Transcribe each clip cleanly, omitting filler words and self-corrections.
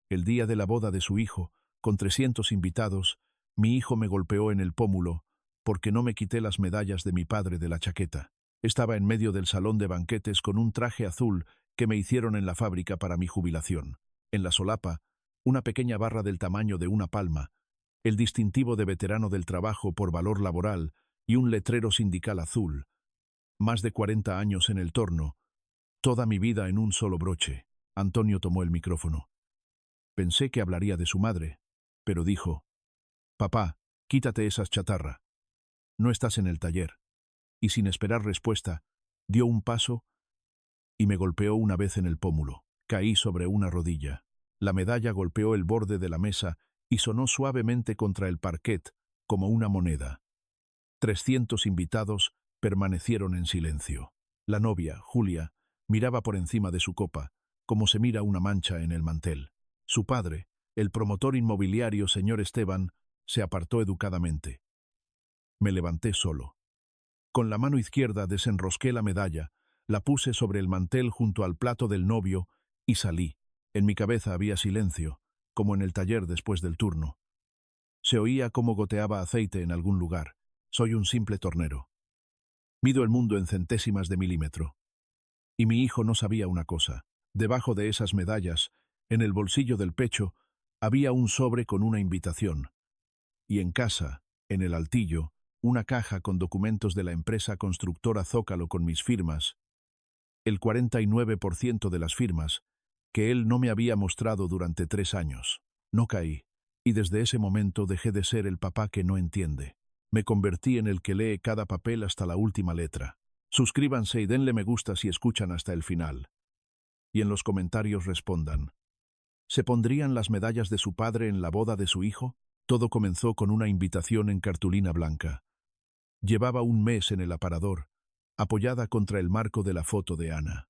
El día de la boda de su hijo, con 300 invitados, mi hijo me golpeó en el pómulo porque no me quité las medallas de mi padre de la chaqueta. Estaba en medio del salón de banquetes con un traje azul que me hicieron en la fábrica para mi jubilación. En la solapa, una pequeña barra del tamaño de una palma, el distintivo de veterano del trabajo por valor laboral y un letrero sindical azul. Más de 40 años en el torno, toda mi vida en un solo broche. Antonio tomó el micrófono. Pensé que hablaría de su madre, pero dijo: «Papá, quítate esas chatarra. No estás en el taller». Y sin esperar respuesta, dio un paso y me golpeó una vez en el pómulo. Caí sobre una rodilla. La medalla golpeó el borde de la mesa y sonó suavemente contra el parquet como una moneda. 300 invitados permanecieron en silencio. La novia, Julia, miraba por encima de su copa, como se mira una mancha en el mantel. Su padre, el promotor inmobiliario señor Esteban, se apartó educadamente. Me levanté solo. Con la mano izquierda desenrosqué la medalla, la puse sobre el mantel junto al plato del novio y salí. En mi cabeza había silencio, como en el taller después del turno. Se oía cómo goteaba aceite en algún lugar. Soy un simple tornero. Mido el mundo en centésimas de milímetro. Y mi hijo no sabía una cosa. Debajo de esas medallas, en el bolsillo del pecho, había un sobre con una invitación. Y en casa, en el altillo, una caja con documentos de la empresa constructora Zócalo con mis firmas, el 49% de las firmas, que él no me había mostrado durante 3 años. No caí, y desde ese momento dejé de ser el papá que no entiende. Me convertí en el que lee cada papel hasta la última letra. Suscríbanse y denle me gusta si escuchan hasta el final. Y en los comentarios respondan: ¿se pondrían las medallas de su padre en la boda de su hijo? Todo comenzó con una invitación en cartulina blanca. Llevaba un mes en el aparador, apoyada contra el marco de la foto de Ana.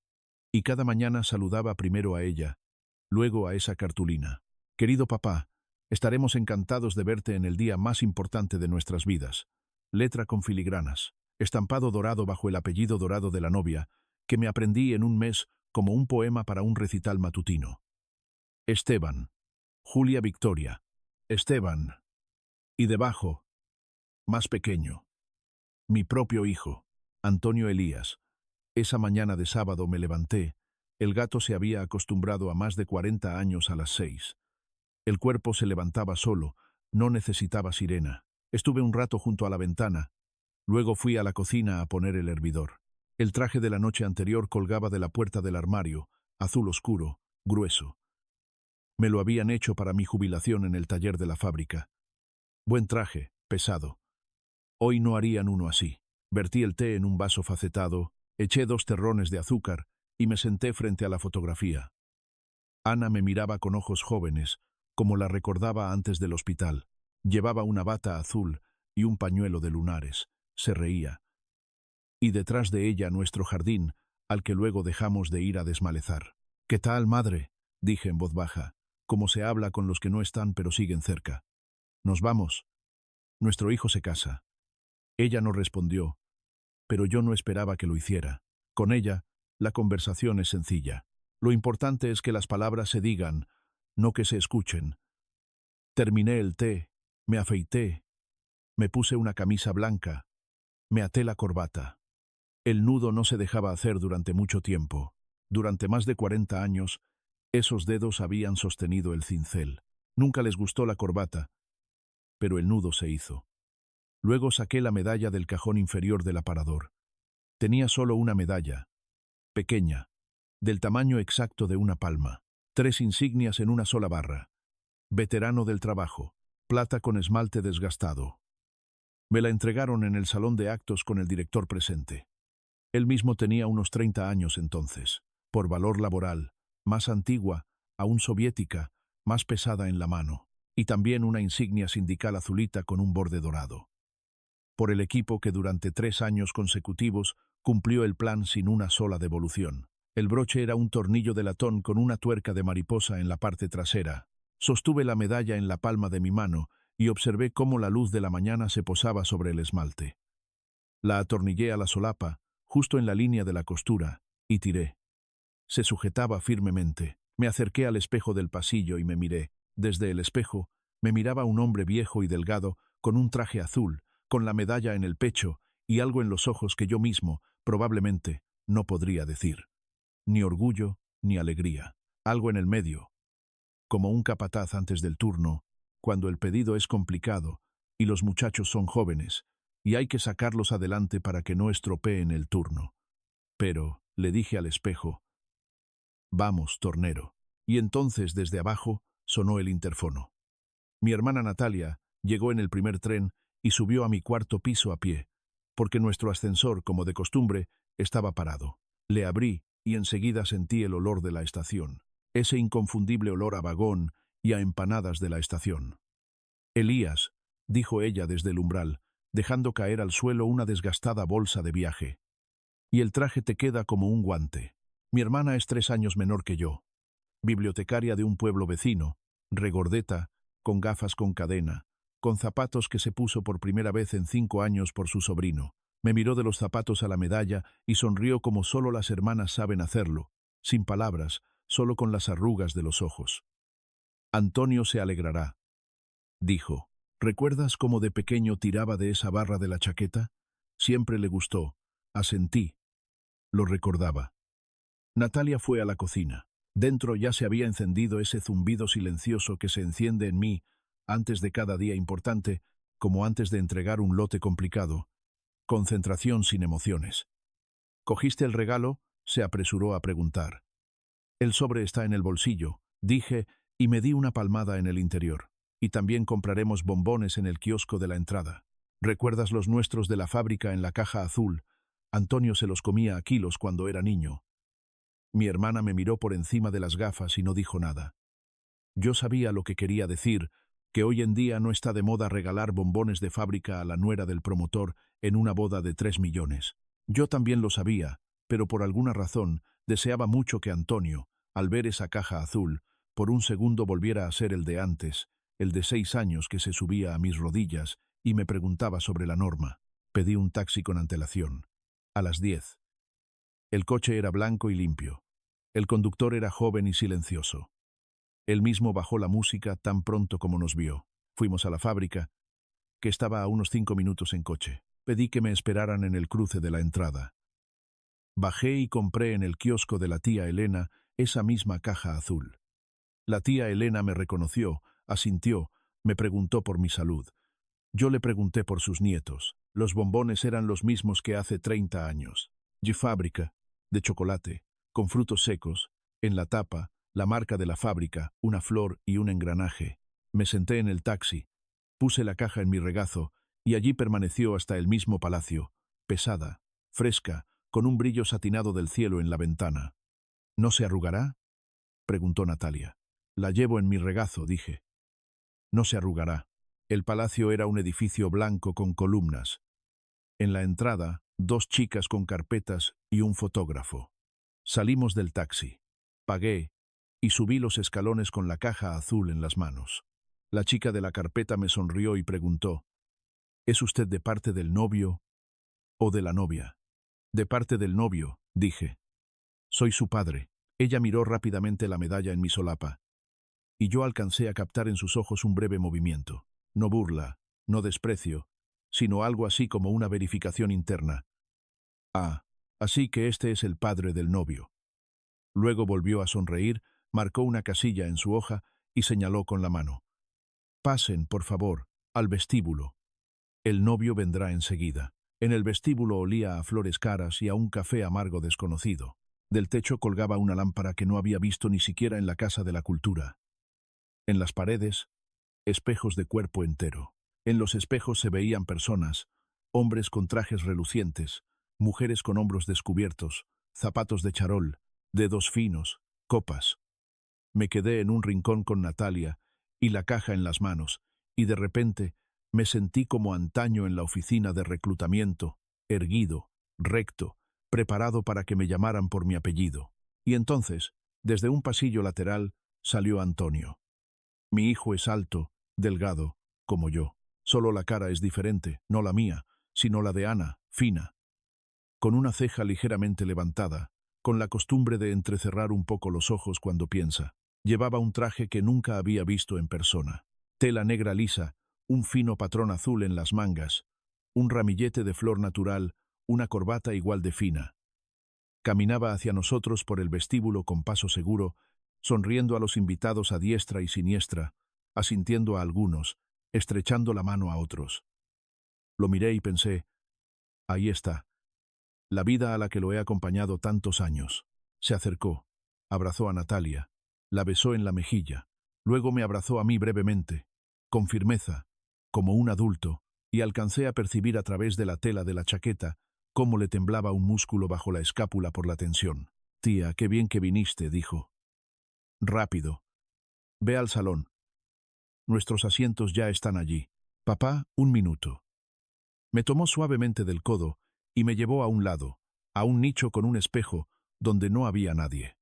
Y cada mañana saludaba primero a ella, luego a esa cartulina. «Querido papá, estaremos encantados de verte en el día más importante de nuestras vidas». Letra con filigranas, estampado dorado bajo el apellido dorado de la novia, que me aprendí en un mes como un poema para un recital matutino. Esteban, Julia Victoria, Esteban. Y debajo, más pequeño, mi propio hijo, Antonio Elías. Esa mañana de sábado me levanté. El gato se había acostumbrado a más de 40 años a las 6. El cuerpo se levantaba solo, no necesitaba sirena. Estuve un rato junto a la ventana. Luego fui a la cocina a poner el hervidor. El traje de la noche anterior colgaba de la puerta del armario, azul oscuro, grueso. Me lo habían hecho para mi jubilación en el taller de la fábrica. Buen traje, pesado. Hoy no harían uno así. Vertí el té en un vaso facetado, eché 2 terrones de azúcar y me senté frente a la fotografía. Ana me miraba con ojos jóvenes, como la recordaba antes del hospital. Llevaba una bata azul y un pañuelo de lunares. Se reía. Y detrás de ella nuestro jardín, al que luego dejamos de ir a desmalezar. «¿Qué tal, madre?», dije en voz baja, como se habla con los que no están pero siguen cerca. «Nos vamos. Nuestro hijo se casa». Ella no respondió, pero yo no esperaba que lo hiciera. Con ella, la conversación es sencilla. Lo importante es que las palabras se digan, no que se escuchen. Terminé el té, me afeité, me puse una camisa blanca, me até la corbata. El nudo no se dejaba hacer durante mucho tiempo. Durante más de 40 años, esos dedos habían sostenido el cincel. Nunca les gustó la corbata, pero el nudo se hizo. Luego saqué la medalla del cajón inferior del aparador. Tenía solo una medalla, pequeña, del tamaño exacto de una palma. 3 insignias en una sola barra. Veterano del trabajo, plata con esmalte desgastado. Me la entregaron en el salón de actos con el director presente. Él mismo tenía unos 30 años entonces. Por valor laboral, más antigua, aún soviética, más pesada en la mano. Y también una insignia sindical azulita con un borde dorado. Por el equipo que durante 3 años consecutivos cumplió el plan sin una sola devolución. El broche era un tornillo de latón con una tuerca de mariposa en la parte trasera. Sostuve la medalla en la palma de mi mano y observé cómo la luz de la mañana se posaba sobre el esmalte. La atornillé a la solapa, justo en la línea de la costura, y tiré. Se sujetaba firmemente. Me acerqué al espejo del pasillo y me miré. Desde el espejo me miraba un hombre viejo y delgado, con un traje azul, con la medalla en el pecho y algo en los ojos que yo mismo, probablemente, no podría decir. Ni orgullo, ni alegría. Algo en el medio. Como un capataz antes del turno, cuando el pedido es complicado y los muchachos son jóvenes, y hay que sacarlos adelante para que no estropeen el turno. Pero, le dije al espejo, «Vamos, tornero». Y entonces, desde abajo, sonó el interfono. Mi hermana Natalia llegó en el primer tren y subió a mi cuarto piso a pie, porque nuestro ascensor, como de costumbre, estaba parado. Le abrí y enseguida sentí el olor de la estación, ese inconfundible olor a vagón y a empanadas de la estación. «Elías», dijo ella desde el umbral, dejando caer al suelo una desgastada bolsa de viaje. «Y el traje te queda como un guante». Mi hermana es 3 años menor que yo, bibliotecaria de un pueblo vecino, regordeta, con gafas con cadena, con zapatos que se puso por primera vez en 5 años por su sobrino. Me miró de los zapatos a la medalla y sonrió como solo las hermanas saben hacerlo, sin palabras, solo con las arrugas de los ojos. «Antonio se alegrará», dijo. «¿Recuerdas cómo de pequeño tiraba de esa barra de la chaqueta? Siempre le gustó. Asentí. Lo recordaba». Natalia fue a la cocina. Dentro ya se había encendido ese zumbido silencioso que se enciende en mí antes de cada día importante, como antes de entregar un lote complicado. Concentración sin emociones. «¿Cogiste el regalo?», se apresuró a preguntar. «El sobre está en el bolsillo», dije, y me di una palmada en el interior. «Y también compraremos bombones en el kiosco de la entrada. ¿Recuerdas los nuestros de la fábrica en la caja azul? Antonio se los comía a kilos cuando era niño». Mi hermana me miró por encima de las gafas y no dijo nada. Yo sabía lo que quería decir, que hoy en día no está de moda regalar bombones de fábrica a la nuera del promotor en una boda de 3 millones. Yo también lo sabía, pero por alguna razón deseaba mucho que Antonio, al ver esa caja azul, por un segundo volviera a ser el de antes, el de 6 años que se subía a mis rodillas y me preguntaba sobre la norma. Pedí un taxi con antelación. A las 10. El coche era blanco y limpio. El conductor era joven y silencioso. Él mismo bajó la música tan pronto como nos vio. Fuimos a la fábrica, que estaba a unos 5 minutos en coche. Pedí que me esperaran en el cruce de la entrada. Bajé y compré en el kiosco de la tía Elena esa misma caja azul. La tía Elena me reconoció, asintió, me preguntó por mi salud. Yo le pregunté por sus nietos. Los bombones eran los mismos que hace 30 años. De fábrica, de chocolate, con frutos secos, en la tapa, la marca de la fábrica, una flor y un engranaje. Me senté en el taxi, puse la caja en mi regazo y allí permaneció hasta el mismo palacio, pesada, fresca, con un brillo satinado del cielo en la ventana. «¿No se arrugará?», preguntó Natalia. «La llevo en mi regazo», dije. «No se arrugará». El palacio era un edificio blanco con columnas. En la entrada, 2 chicas con carpetas y un fotógrafo. Salimos del taxi. Pagué y subí los escalones con la caja azul en las manos. La chica de la carpeta me sonrió y preguntó, «¿Es usted de parte del novio o de la novia?». «De parte del novio», dije. «Soy su padre». Ella miró rápidamente la medalla en mi solapa, y yo alcancé a captar en sus ojos un breve movimiento. No burla, no desprecio, sino algo así como una verificación interna. «Ah, así que este es el padre del novio». Luego volvió a sonreír, marcó una casilla en su hoja y señaló con la mano. «Pasen, por favor, al vestíbulo. El novio vendrá enseguida». En el vestíbulo olía a flores caras y a un café amargo desconocido. Del techo colgaba una lámpara que no había visto ni siquiera en la Casa de la Cultura. En las paredes, espejos de cuerpo entero. En los espejos se veían personas, hombres con trajes relucientes, mujeres con hombros descubiertos, zapatos de charol, dedos finos, copas. Me quedé en un rincón con Natalia y la caja en las manos, y de repente me sentí como antaño en la oficina de reclutamiento, erguido, recto, preparado para que me llamaran por mi apellido. Y entonces, desde un pasillo lateral, salió Antonio. Mi hijo es alto, delgado, como yo. Solo la cara es diferente, no la mía, sino la de Ana, fina, con una ceja ligeramente levantada, con la costumbre de entrecerrar un poco los ojos cuando piensa. Llevaba un traje que nunca había visto en persona. Tela negra lisa, un fino patrón azul en las mangas, un ramillete de flor natural, una corbata igual de fina. Caminaba hacia nosotros por el vestíbulo con paso seguro, sonriendo a los invitados a diestra y siniestra, asintiendo a algunos, estrechando la mano a otros. Lo miré y pensé, ahí está, la vida a la que lo he acompañado tantos años. Se acercó, abrazó a Natalia, la besó en la mejilla, luego me abrazó a mí brevemente, con firmeza, como un adulto, y alcancé a percibir a través de la tela de la chaqueta cómo le temblaba un músculo bajo la escápula por la tensión. «Tía, qué bien que viniste», dijo. «Rápido. Ve al salón. Nuestros asientos ya están allí. Papá, un minuto». Me tomó suavemente del codo y me llevó a un lado, a un nicho con un espejo, donde no había nadie.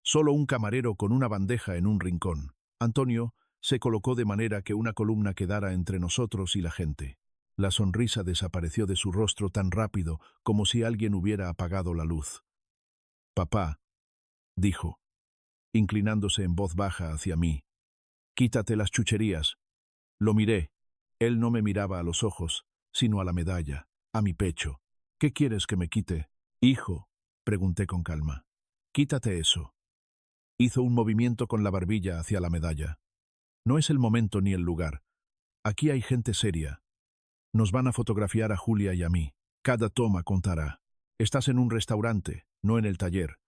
Solo un camarero con una bandeja en un rincón. Antonio se colocó de manera que una columna quedara entre nosotros y la gente. La sonrisa desapareció de su rostro tan rápido como si alguien hubiera apagado la luz. «Papá», dijo, inclinándose en voz baja hacia mí, «quítate las chucherías». Lo miré. Él no me miraba a los ojos, sino a la medalla, a mi pecho. «¿Qué quieres que me quite?» «Hijo», pregunté con calma. «Quítate eso». Hizo un movimiento con la barbilla hacia la medalla. «No es el momento ni el lugar. Aquí hay gente seria. Nos van a fotografiar a Julia y a mí. Cada toma contará. Estás en un restaurante, no en el taller».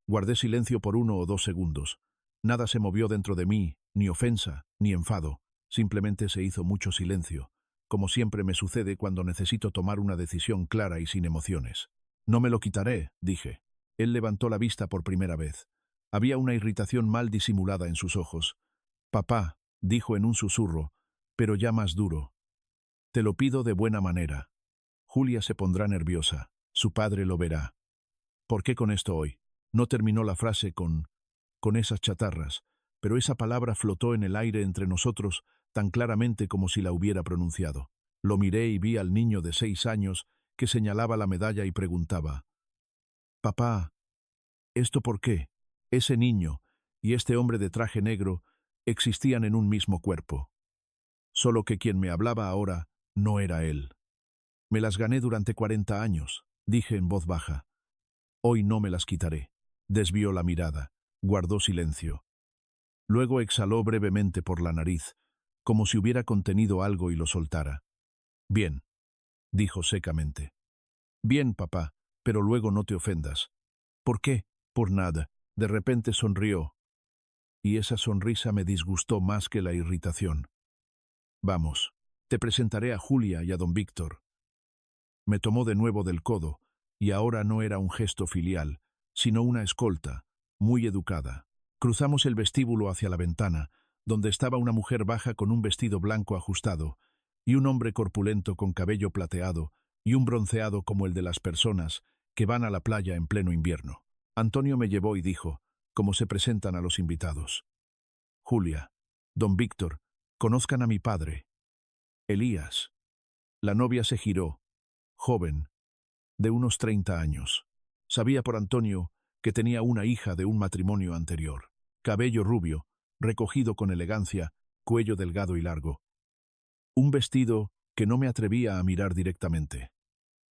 Guardé silencio por 1 o 2 segundos. Nada se movió dentro de mí, ni ofensa, ni enfado. Simplemente se hizo mucho silencio, como siempre me sucede cuando necesito tomar una decisión clara y sin emociones. «No me lo quitaré», dije. Él levantó la vista por primera vez. Había una irritación mal disimulada en sus ojos. «Papá», dijo en un susurro, pero ya más duro. «Te lo pido de buena manera. Julia se pondrá nerviosa. Su padre lo verá». «¿Por qué con esto hoy?» No terminó la frase con esas chatarras, pero esa palabra flotó en el aire entre nosotros tan claramente como si la hubiera pronunciado. Lo miré y vi al niño de 6 años que señalaba la medalla y preguntaba, «Papá, ¿esto por qué?» Ese niño y este hombre de traje negro existían en un mismo cuerpo. Solo que quien me hablaba ahora no era él. «Me las gané durante 40 años», dije en voz baja. «Hoy no me las quitaré». Desvió la mirada, guardó silencio. Luego exhaló brevemente por la nariz, como si hubiera contenido algo y lo soltara. «Bien», dijo secamente. «Bien, papá, pero luego no te ofendas». «¿Por qué?» «Por nada». De repente sonrió, y esa sonrisa me disgustó más que la irritación. «Vamos, te presentaré a Julia y a don Víctor». Me tomó de nuevo del codo, y ahora no era un gesto filial, sino una escolta, muy educada. Cruzamos el vestíbulo hacia la ventana, donde estaba una mujer baja con un vestido blanco ajustado, y un hombre corpulento con cabello plateado y un bronceado como el de las personas que van a la playa en pleno invierno. Antonio me llevó y dijo, como se presentan a los invitados: «Julia, don Víctor, conozcan a mi padre, Elías». La novia se giró, joven, de unos 30 años. Sabía por Antonio que tenía una hija de un matrimonio anterior. Cabello rubio, recogido con elegancia, cuello delgado y largo. Un vestido que no me atrevía a mirar directamente.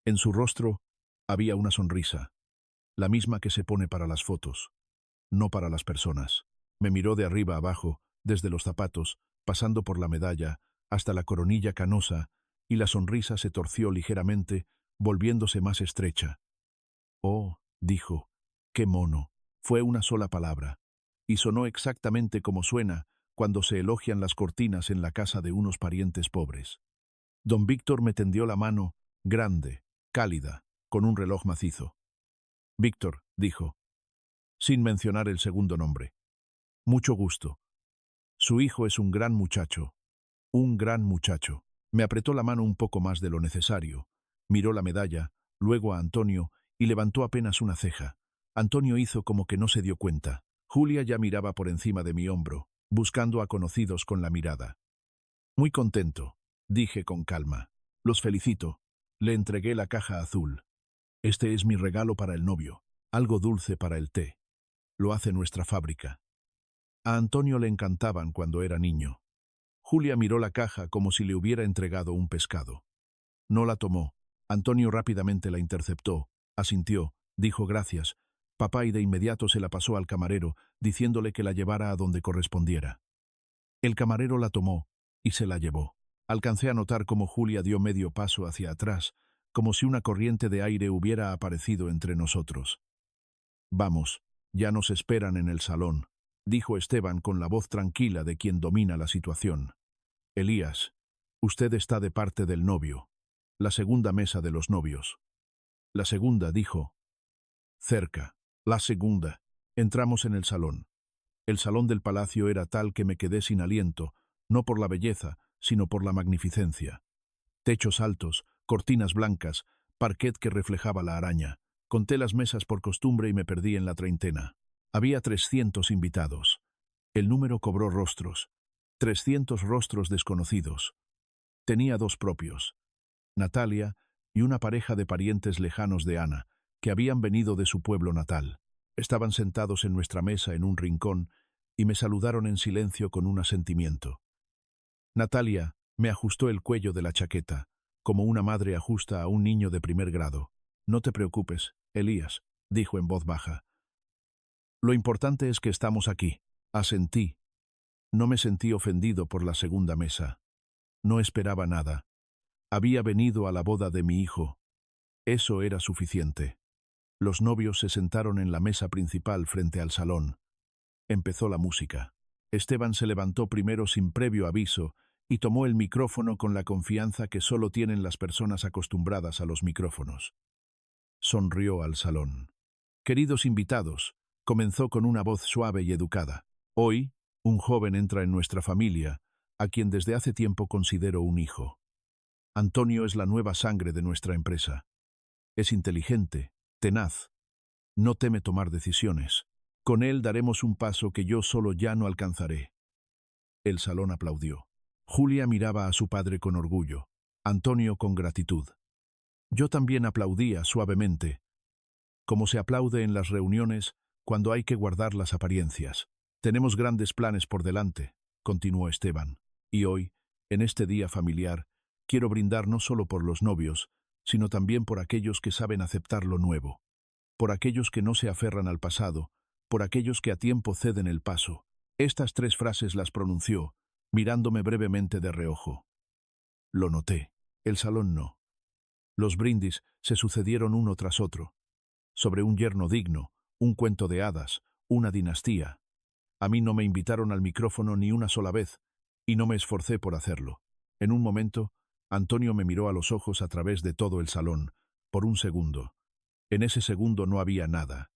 En su rostro había una sonrisa, la misma que se pone para las fotos, no para las personas. Me miró de arriba abajo, desde los zapatos, pasando por la medalla, hasta la coronilla canosa, y la sonrisa se torció ligeramente, volviéndose más estrecha. «Oh», dijo, «qué mono». Fue una sola palabra, y sonó exactamente como suena cuando se elogian las cortinas en la casa de unos parientes pobres. Don Víctor me tendió la mano, grande, cálida, con un reloj macizo. «Víctor», dijo, sin mencionar el segundo nombre. «Mucho gusto. Su hijo es un gran muchacho. Un gran muchacho». Me apretó la mano un poco más de lo necesario. Miró la medalla, luego a Antonio, y levantó apenas una ceja. Antonio hizo como que no se dio cuenta. Julia ya miraba por encima de mi hombro, buscando a conocidos con la mirada. «Muy contento», dije con calma. «Los felicito». Le entregué la caja azul. «Este es mi regalo para el novio». Algo dulce para el té. Lo hace nuestra fábrica. A Antonio le encantaban cuando era niño. Julia miró la caja como si le hubiera entregado un pescado. No la tomó. Antonio rápidamente la interceptó, asintió, dijo gracias. Papá y de inmediato se la pasó al camarero, diciéndole que la llevara a donde correspondiera. El camarero la tomó y se la llevó. Alcancé a notar cómo Julia dio medio paso hacia atrás, como si una corriente de aire hubiera aparecido entre nosotros. Vamos, ya nos esperan en el salón, dijo Esteban con la voz tranquila de quien domina la situación. Elías, usted está de parte del novio. La segunda mesa de los novios. La segunda, dijo. Cerca. La segunda. Entramos en el salón. El salón del palacio era tal que me quedé sin aliento, no por la belleza, sino por la magnificencia. Techos altos, cortinas blancas, parquet que reflejaba la araña. Conté las mesas por costumbre y me perdí en la treintena. Había 300 invitados. El número cobró rostros. 300 rostros desconocidos. Tenía dos propios. Natalia y una pareja de parientes lejanos de Ana, que habían venido de su pueblo natal. Estaban sentados en nuestra mesa en un rincón y me saludaron en silencio con un asentimiento. Natalia me ajustó el cuello de la chaqueta, como una madre ajusta a un niño de primer grado. No te preocupes, Elías, dijo en voz baja. Lo importante es que estamos aquí. Asentí. No me sentí ofendido por la segunda mesa. No esperaba nada. Había venido a la boda de mi hijo. Eso era suficiente. Los novios se sentaron en la mesa principal frente al salón. Empezó la música. Esteban se levantó primero sin previo aviso y tomó el micrófono con la confianza que solo tienen las personas acostumbradas a los micrófonos. Sonrió al salón. Queridos invitados, comenzó con una voz suave y educada. Hoy, un joven entra en nuestra familia, a quien desde hace tiempo considero un hijo. Antonio es la nueva sangre de nuestra empresa. Es inteligente, tenaz. No teme tomar decisiones. Con él daremos un paso que yo solo ya no alcanzaré. El salón aplaudió. Julia miraba a su padre con orgullo, Antonio con gratitud. Yo también aplaudía suavemente, como se aplaude en las reuniones cuando hay que guardar las apariencias. Tenemos grandes planes por delante, continuó Esteban, y hoy, en este día familiar, quiero brindar no solo por los novios, sino también por aquellos que saben aceptar lo nuevo, por aquellos que no se aferran al pasado, por aquellos que a tiempo ceden el paso. Estas 3 frases las pronunció, mirándome brevemente de reojo. Lo noté. El salón no. Los brindis se sucedieron uno tras otro. Sobre un yerno digno, un cuento de hadas, una dinastía. A mí no me invitaron al micrófono ni una sola vez, y no me esforcé por hacerlo. En un momento, Antonio me miró a los ojos a través de todo el salón, por un segundo. En ese segundo no había nada,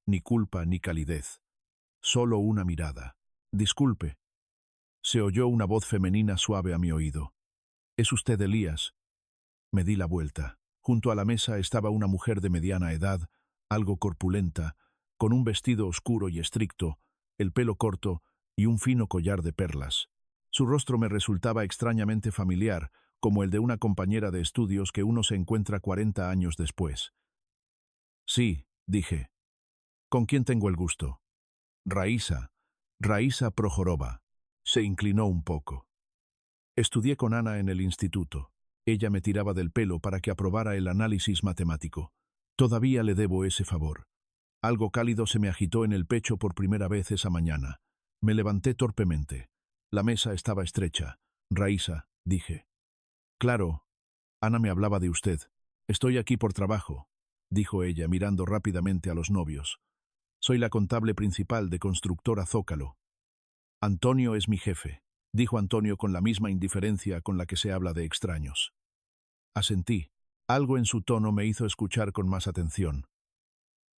ni culpa ni calidez. Solo una mirada. Disculpe. Se oyó una voz femenina suave a mi oído. ¿Es usted Elías? Me di la vuelta. Junto a la mesa estaba una mujer de mediana edad, algo corpulenta, con un vestido oscuro y estricto, el pelo corto y un fino collar de perlas. Su rostro me resultaba extrañamente familiar, como el de una compañera de estudios que uno se encuentra 40 años después. Sí, dije. ¿Con quién tengo el gusto? Raísa Projorova. Se inclinó un poco. Estudié con Ana en el instituto. Ella me tiraba del pelo para que aprobara el análisis matemático. Todavía le debo ese favor. Algo cálido se me agitó en el pecho por primera vez esa mañana. Me levanté torpemente. La mesa estaba estrecha. Raísa, dije. Claro. Ana me hablaba de usted. Estoy aquí por trabajo, dijo ella mirando rápidamente a los novios. Soy la contable principal de Constructora Zócalo. Antonio es mi jefe, dijo Antonio con la misma indiferencia con la que se habla de extraños. Asentí. Algo en su tono me hizo escuchar con más atención.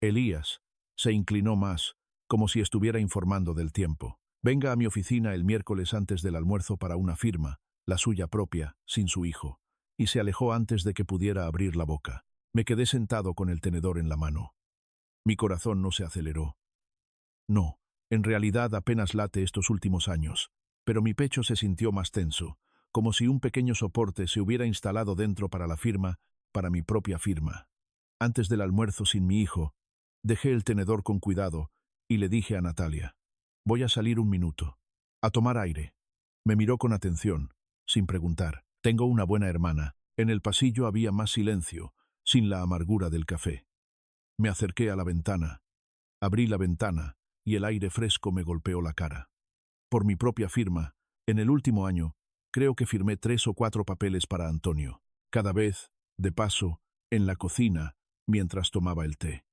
Elías se inclinó más, como si estuviera informando del tiempo. Venga a mi oficina el miércoles antes del almuerzo para una firma, la suya propia, sin su hijo, y se alejó antes de que pudiera abrir la boca. Me quedé sentado con el tenedor en la mano. Mi corazón no se aceleró. No, en realidad apenas late estos últimos años, pero mi pecho se sintió más tenso, como si un pequeño soporte se hubiera instalado dentro para la firma, para mi propia firma. Antes del almuerzo sin mi hijo, Dejé el tenedor con cuidado y le dije a Natalia: «Voy a salir un minuto. A tomar aire». Me miró con atención, sin preguntar. Tengo una buena hermana. En el pasillo había más silencio, sin la amargura del café. Me acerqué a la ventana. Abrí la ventana y el aire fresco me golpeó la cara. Por mi propia firma, en el último año, creo que firmé 3 o 4 papeles para Antonio. Cada vez, de paso, en la cocina, mientras tomaba el té.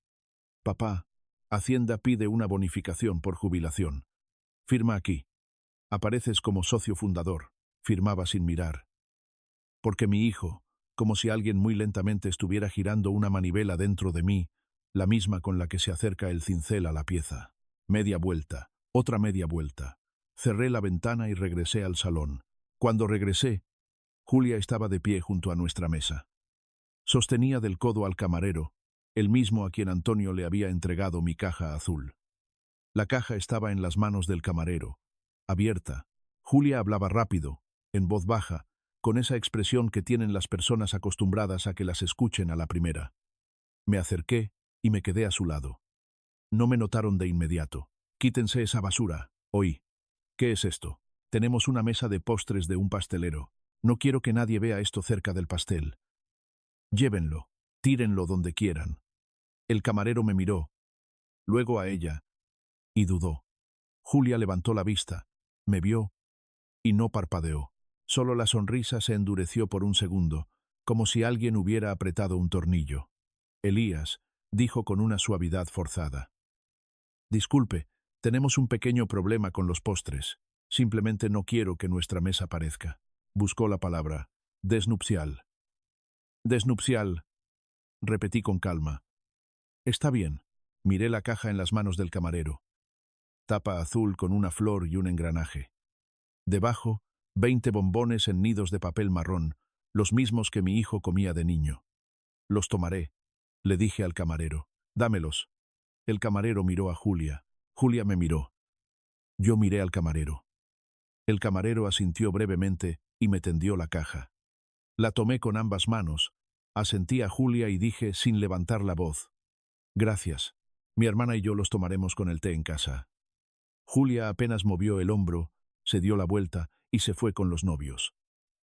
«Papá, Hacienda pide una bonificación por jubilación. Firma aquí». «Apareces como socio fundador», firmaba sin mirar. Porque mi hijo, como si alguien muy lentamente estuviera girando una manivela dentro de mí, la misma con la que se acerca el cincel a la pieza. Media vuelta, otra media vuelta. Cerré la ventana y regresé al salón. Cuando regresé, Julia estaba de pie junto a nuestra mesa. Sostenía del codo al camarero, el mismo a quien Antonio le había entregado mi caja azul. La caja estaba en las manos del camarero, abierta. Julia hablaba rápido, en voz baja, con esa expresión que tienen las personas acostumbradas a que las escuchen a la primera. Me acerqué y me quedé a su lado. No me notaron de inmediato. «Quítense esa basura», oí. «¿Qué es esto?» «Tenemos una mesa de postres de un pastelero. No quiero que nadie vea esto cerca del pastel. Llévenlo, tírenlo donde quieran». El camarero me miró, luego a ella, y dudó. Julia levantó la vista, me vio, y no parpadeó. Solo la sonrisa se endureció por un segundo, como si alguien hubiera apretado un tornillo. «Elías», dijo con una suavidad forzada. «Disculpe, tenemos un pequeño problema con los postres. Simplemente no quiero que nuestra mesa parezca». Buscó la palabra. «Desnupcial». «Desnupcial», repetí con calma. «Está bien». Miré la caja en las manos del camarero. Tapa azul con una flor y un engranaje. Debajo, 20 bombones en nidos de papel marrón, los mismos que mi hijo comía de niño. «Los tomaré», le dije al camarero. «Dámelos». El camarero miró a Julia. Julia me miró. Yo miré al camarero. El camarero asintió brevemente y me tendió la caja. La tomé con ambas manos, asentí a Julia y dije sin levantar la voz: «Gracias. Mi hermana y yo los tomaremos con el té en casa». Julia apenas movió el hombro, se dio la vuelta y se fue con los novios.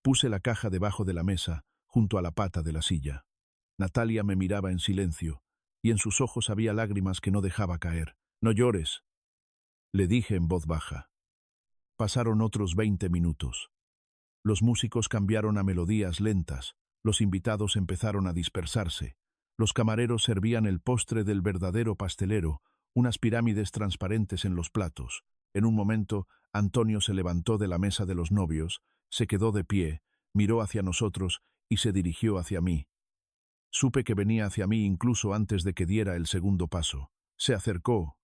Puse la caja debajo de la mesa, junto a la pata de la silla. Natalia me miraba en silencio, y en sus ojos había lágrimas que no dejaba caer. «No llores», le dije en voz baja. Pasaron otros 20 minutos. Los músicos cambiaron a melodías lentas, los invitados empezaron a dispersarse. Los camareros servían el postre del verdadero pastelero, unas pirámides transparentes en los platos. En un momento, Antonio se levantó de la mesa de los novios, se quedó de pie, miró hacia nosotros y se dirigió hacia mí. Supe que venía hacia mí incluso antes de que diera el segundo paso. Se acercó,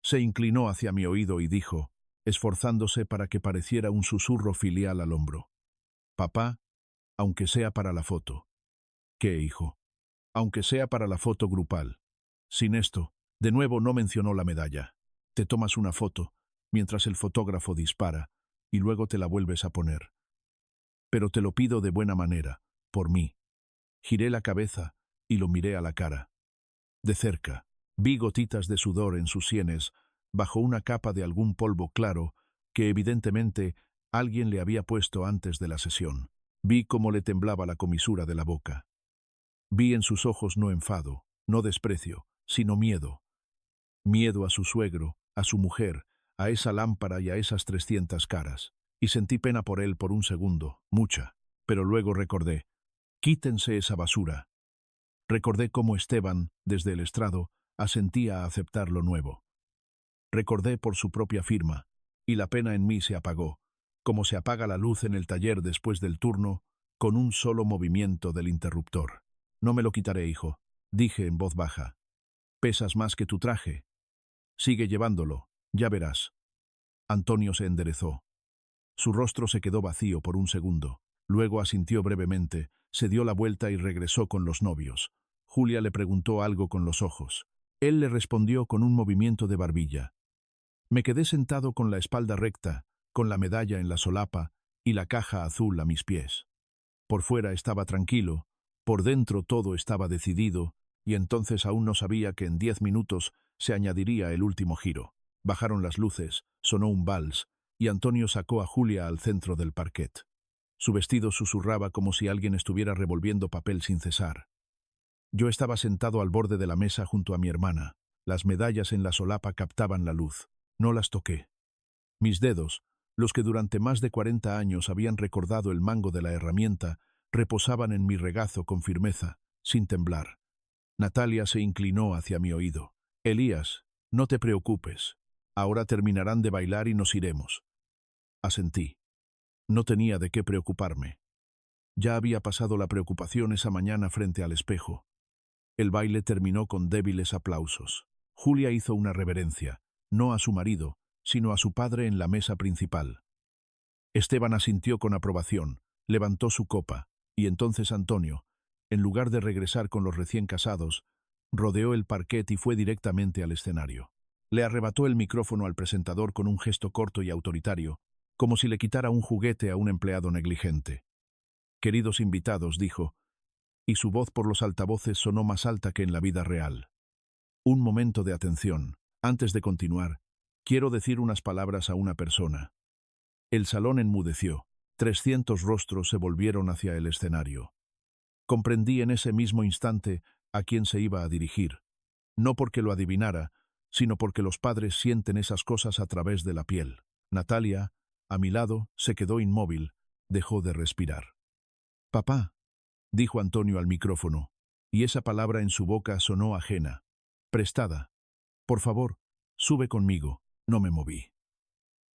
se inclinó hacia mi oído y dijo, esforzándose para que pareciera un susurro filial al hombro: «Papá, aunque sea para la foto». «¿Qué, hijo?» «Aunque sea para la foto grupal». Sin esto, de nuevo no mencionó la medalla. «Te tomas una foto, mientras el fotógrafo dispara, y luego te la vuelves a poner. Pero te lo pido de buena manera, por mí». Giré la cabeza y lo miré a la cara. De cerca, vi gotitas de sudor en sus sienes, bajo una capa de algún polvo claro que evidentemente alguien le había puesto antes de la sesión. Vi cómo le temblaba la comisura de la boca. Vi en sus ojos no enfado, no desprecio, sino miedo. Miedo a su suegro, a su mujer, a esa lámpara y a esas 300 caras. Y sentí pena por él por un segundo, mucha, pero luego recordé: «Quítense esa basura». Recordé cómo Esteban, desde el estrado, asentía a aceptar lo nuevo. Recordé por su propia firma, y la pena en mí se apagó, como se apaga la luz en el taller después del turno, con un solo movimiento del interruptor. «No me lo quitaré, hijo», dije en voz baja. «Pesas más que tu traje. Sigue llevándolo, ya verás». Antonio se enderezó. Su rostro se quedó vacío por un segundo. Luego asintió brevemente, se dio la vuelta y regresó con los novios. Julia le preguntó algo con los ojos. Él le respondió con un movimiento de barbilla. Me quedé sentado con la espalda recta, con la medalla en la solapa y la caja azul a mis pies. Por fuera estaba tranquilo, por dentro todo estaba decidido y entonces aún no sabía que en 10 minutos se añadiría el último giro. Bajaron las luces, sonó un vals, y Antonio sacó a Julia al centro del parquet. Su vestido susurraba como si alguien estuviera revolviendo papel sin cesar. Yo estaba sentado al borde de la mesa junto a mi hermana. Las medallas en la solapa captaban la luz. No las toqué. Mis dedos, los que durante más de 40 años habían recordado el mango de la herramienta, reposaban en mi regazo con firmeza, sin temblar. Natalia se inclinó hacia mi oído. «Elías, no te preocupes. Ahora terminarán de bailar y nos iremos». Asentí. No tenía de qué preocuparme. Ya había pasado la preocupación esa mañana frente al espejo. El baile terminó con débiles aplausos. Julia hizo una reverencia, no a su marido, sino a su padre en la mesa principal. Esteban asintió con aprobación, levantó su copa, y entonces Antonio, en lugar de regresar con los recién casados, rodeó el parquet y fue directamente al escenario. Le arrebató el micrófono al presentador con un gesto corto y autoritario, como si le quitara un juguete a un empleado negligente. «Queridos invitados», dijo, y su voz por los altavoces sonó más alta que en la vida real. «Un momento de atención. Antes de continuar, quiero decir unas palabras a una persona». El salón enmudeció. 300 rostros se volvieron hacia el escenario. Comprendí en ese mismo instante a quién se iba a dirigir. No porque lo adivinara, sino porque los padres sienten esas cosas a través de la piel. Natalia, a mi lado, se quedó inmóvil, dejó de respirar. «Papá», dijo Antonio al micrófono, y esa palabra en su boca sonó ajena, prestada. «Por favor, sube conmigo». No me moví.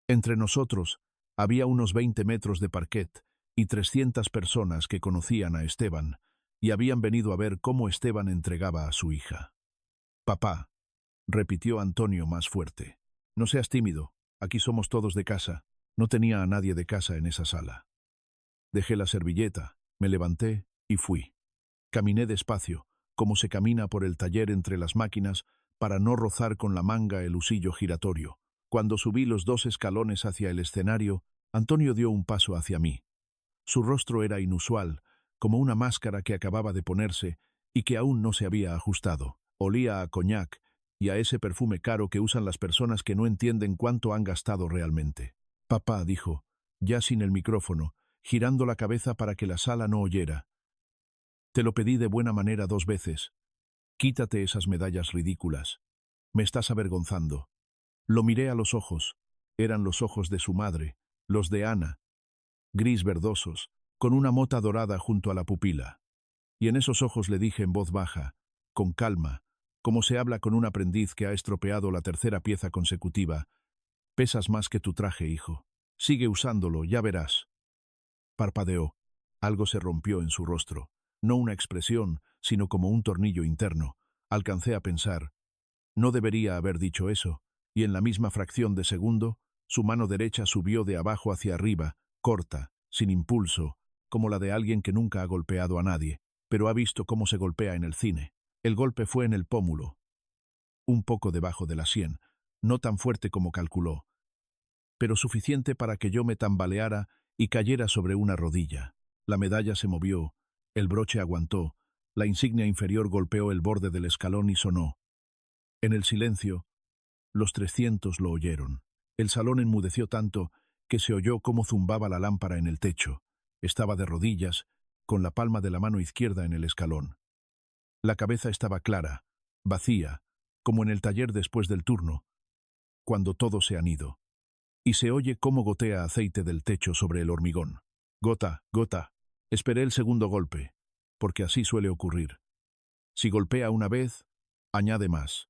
Entre nosotros había unos 20 metros de parquet y 300 personas que conocían a Esteban y habían venido a ver cómo Esteban entregaba a su hija. «Papá», repitió Antonio más fuerte. «No seas tímido, aquí somos todos de casa». No tenía a nadie de casa en esa sala. Dejé la servilleta, me levanté y fui. Caminé despacio, como se camina por el taller entre las máquinas, para no rozar con la manga el husillo giratorio. Cuando subí los 2 escalones hacia el escenario, Antonio dio un paso hacia mí. Su rostro era inusual, como una máscara que acababa de ponerse y que aún no se había ajustado. Olía a coñac y a ese perfume caro que usan las personas que no entienden cuánto han gastado realmente. «Papá», dijo, ya sin el micrófono, girando la cabeza para que la sala no oyera. «Te lo pedí de buena manera 2 veces. Quítate esas medallas ridículas. Me estás avergonzando». Lo miré a los ojos. Eran los ojos de su madre, los de Ana, gris verdosos, con una mota dorada junto a la pupila. Y en esos ojos le dije en voz baja, con calma, como se habla con un aprendiz que ha estropeado la 3ª pieza consecutiva: «Pesas más que tu traje, hijo. Sigue usándolo, ya verás». Parpadeó. Algo se rompió en su rostro. No una expresión, sino como un tornillo interno. Alcancé a pensar, no debería haber dicho eso, y en la misma fracción de segundo, su mano derecha subió de abajo hacia arriba, corta, sin impulso, como la de alguien que nunca ha golpeado a nadie, pero ha visto cómo se golpea en el cine. El golpe fue en el pómulo, un poco debajo de la sien, no tan fuerte como calculó, pero suficiente para que yo me tambaleara y cayera sobre una rodilla. La medalla se movió, el broche aguantó, la insignia inferior golpeó el borde del escalón y sonó. En el silencio, los 300 lo oyeron. El salón enmudeció tanto que se oyó cómo zumbaba la lámpara en el techo. Estaba de rodillas, con la palma de la mano izquierda en el escalón. La cabeza estaba clara, vacía, como en el taller después del turno, cuando todos se han ido. Y se oye cómo gotea aceite del techo sobre el hormigón. Gota, gota. Esperé el segundo golpe, porque así suele ocurrir. Si golpea una vez, añade más.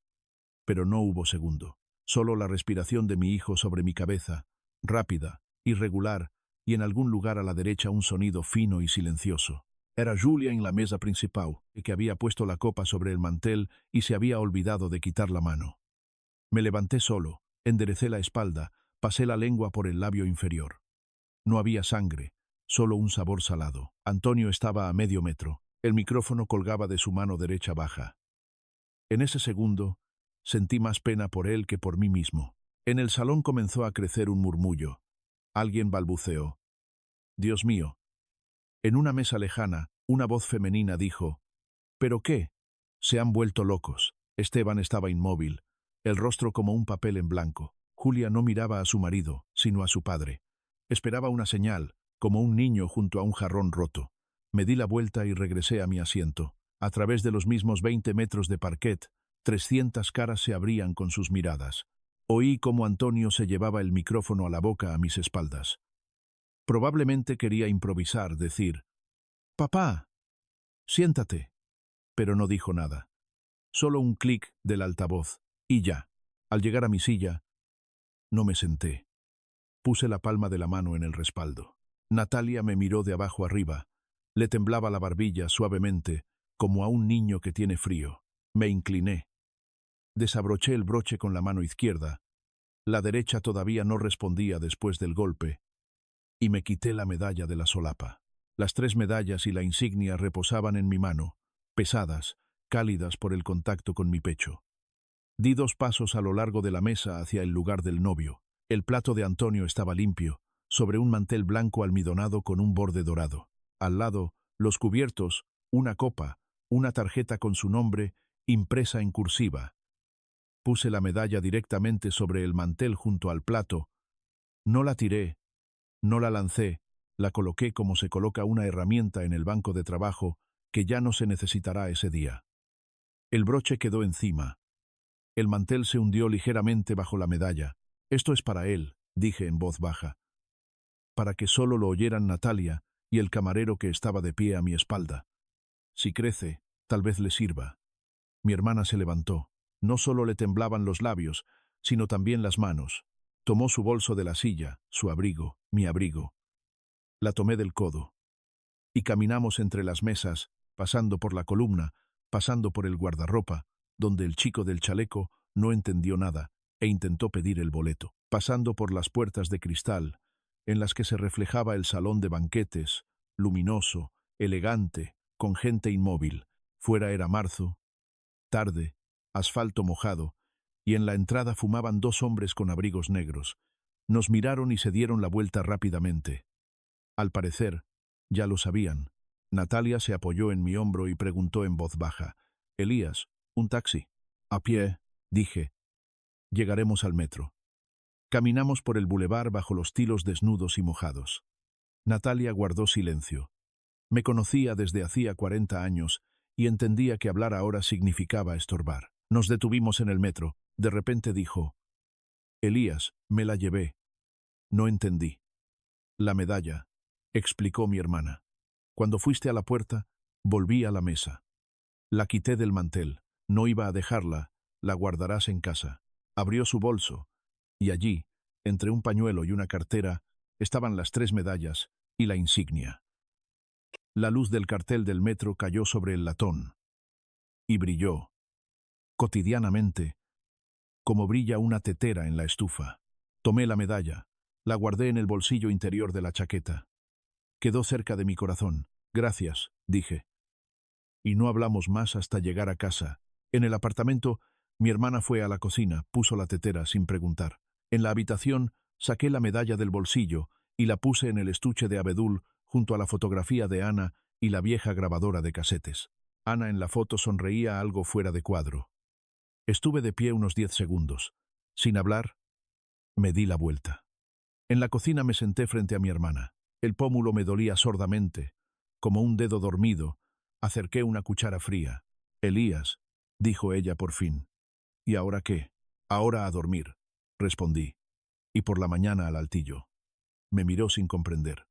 Pero no hubo segundo. Solo la respiración de mi hijo sobre mi cabeza, rápida, irregular, y en algún lugar a la derecha un sonido fino y silencioso. Era Julia en la mesa principal, que había puesto la copa sobre el mantel y se había olvidado de quitar la mano. Me levanté solo, enderecé la espalda, pasé la lengua por el labio inferior. No había sangre, solo un sabor salado. Antonio estaba a medio metro. El micrófono colgaba de su mano derecha baja. En ese segundo, sentí más pena por él que por mí mismo. En el salón comenzó a crecer un murmullo. Alguien balbuceó: «Dios mío». En una mesa lejana, una voz femenina dijo: «¿Pero qué? Se han vuelto locos. Esteban estaba inmóvil, el rostro como un papel en blanco. Julia no miraba a su marido, sino a su padre. Esperaba una señal, como un niño junto a un jarrón roto. Me di la vuelta y regresé a mi asiento. A través de los mismos 20 metros de parquet, 300 caras se abrían con sus miradas. Oí cómo Antonio se llevaba el micrófono a la boca a mis espaldas. Probablemente quería improvisar, decir, «Papá, siéntate». Pero no dijo nada. Solo un clic del altavoz, y ya. Al llegar a mi silla, no me senté. Puse la palma de la mano en el respaldo. Natalia me miró de abajo arriba. Le temblaba la barbilla suavemente, como a un niño que tiene frío. Me incliné. Desabroché el broche con la mano izquierda. La derecha todavía no respondía después del golpe, y me quité la medalla de la solapa. Las 3 medallas y la insignia reposaban en mi mano, pesadas, cálidas por el contacto con mi pecho. Di 2 pasos a lo largo de la mesa hacia el lugar del novio. El plato de Antonio estaba limpio, sobre un mantel blanco almidonado con un borde dorado. Al lado, los cubiertos, una copa, una tarjeta con su nombre, impresa en cursiva. Puse la medalla directamente sobre el mantel junto al plato. No la tiré, no la lancé, la coloqué como se coloca una herramienta en el banco de trabajo que ya no se necesitará ese día. El broche quedó encima. El mantel se hundió ligeramente bajo la medalla. «Esto es para él», dije en voz baja, para que solo lo oyeran Natalia y el camarero que estaba de pie a mi espalda. «Si crece, tal vez le sirva». Mi hermana se levantó. No solo le temblaban los labios, sino también las manos. Tomó su bolso de la silla, su abrigo, mi abrigo. La tomé del codo. Y caminamos entre las mesas, pasando por la columna, pasando por el guardarropa, donde el chico del chaleco no entendió nada e intentó pedir el boleto, pasando por las puertas de cristal, en las que se reflejaba el salón de banquetes, luminoso, elegante, con gente inmóvil. Fuera era marzo, tarde, asfalto mojado, y en la entrada fumaban 2 hombres con abrigos negros. Nos miraron y se dieron la vuelta rápidamente. Al parecer, ya lo sabían. Natalia se apoyó en mi hombro y preguntó en voz baja, «Elías, ¿un taxi?» «A pie», dije. «Llegaremos al metro». Caminamos por el bulevar bajo los tilos desnudos y mojados. Natalia guardó silencio. Me conocía desde hacía 40 años y entendía que hablar ahora significaba estorbar. Nos detuvimos en el metro. De repente dijo, «Elías, me la llevé». No entendí. «La medalla», explicó mi hermana. «Cuando fuiste a la puerta, volví a la mesa. La quité del mantel. No iba a dejarla, la guardarás en casa». Abrió su bolso, y allí, entre un pañuelo y una cartera, estaban las 3 medallas y la insignia. La luz del cartel del metro cayó sobre el latón, y brilló, cotidianamente, como brilla una tetera en la estufa. Tomé la medalla, la guardé en el bolsillo interior de la chaqueta. Quedó cerca de mi corazón. «Gracias», dije. Y no hablamos más hasta llegar a casa. En el apartamento, mi hermana fue a la cocina, puso la tetera sin preguntar. En la habitación, saqué la medalla del bolsillo y la puse en el estuche de abedul junto a la fotografía de Ana y la vieja grabadora de casetes. Ana en la foto sonreía algo fuera de cuadro. Estuve de pie unos 10 segundos. Sin hablar, me di la vuelta. En la cocina me senté frente a mi hermana. El pómulo me dolía sordamente, como un dedo dormido. Acerqué una cuchara fría. «Elías», dijo ella por fin. «¿Y ahora qué?» «Ahora a dormir», respondí. «Y por la mañana al altillo». Me miró sin comprender.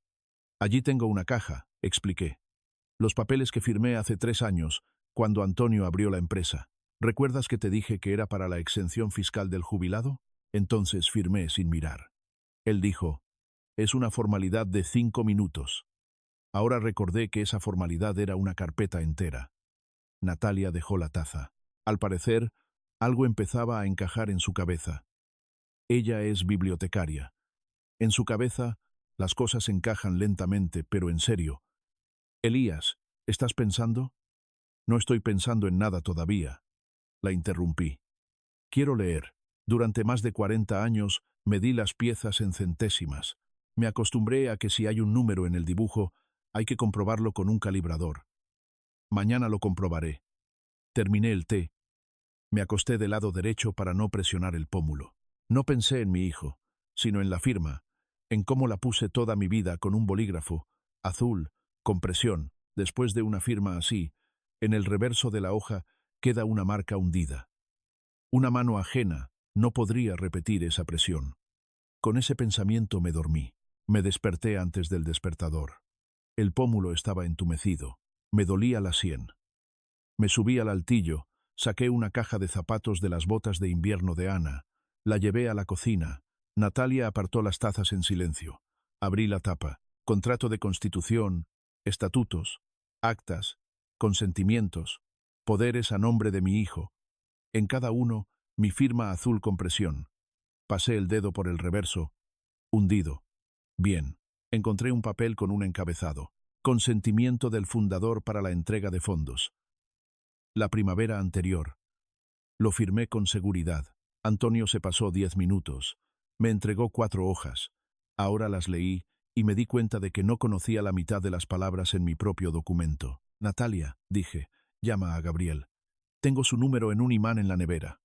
«Allí tengo una caja», expliqué. «Los papeles que firmé hace 3 años, cuando Antonio abrió la empresa. ¿Recuerdas que te dije que era para la exención fiscal del jubilado? Entonces firmé sin mirar». Él dijo, «Es una formalidad de 5 minutos». Ahora recordé que esa formalidad era una carpeta entera. Natalia dejó la taza. Al parecer, algo empezaba a encajar en su cabeza. Ella es bibliotecaria. En su cabeza, las cosas encajan lentamente, pero en serio. «Elías, ¿estás pensando?» «No estoy pensando en nada todavía». La interrumpí. «Quiero leer. Durante más de 40 años medí las piezas en centésimas. Me acostumbré a que si hay un número en el dibujo, hay que comprobarlo con un calibrador. Mañana lo comprobaré. Terminé el té. Me acosté del lado derecho para no presionar el pómulo. No pensé en mi hijo, sino en la firma, en cómo la puse toda mi vida con un bolígrafo, azul, con presión. Después de una firma así, en el reverso de la hoja queda una marca hundida. Una mano ajena no podría repetir esa presión. Con ese pensamiento me dormí. Me desperté antes del despertador. El pómulo estaba entumecido. Me dolía la sien. Me subí al altillo, saqué una caja de zapatos de las botas de invierno de Ana, la llevé a la cocina. Natalia apartó las tazas en silencio. Abrí la tapa. Contrato de constitución, estatutos, actas, consentimientos, poderes a nombre de mi hijo. En cada uno, mi firma azul con presión. Pasé el dedo por el reverso. Hundido. Bien. Encontré un papel con un encabezado. Consentimiento del fundador para la entrega de fondos. La primavera anterior. Lo firmé con seguridad. Antonio se pasó 10 minutos. Me entregó 4 hojas. Ahora las leí y me di cuenta de que no conocía la mitad de las palabras en mi propio documento. Natalia, dije, llama a Gabriel. Tengo su número en un imán en la nevera.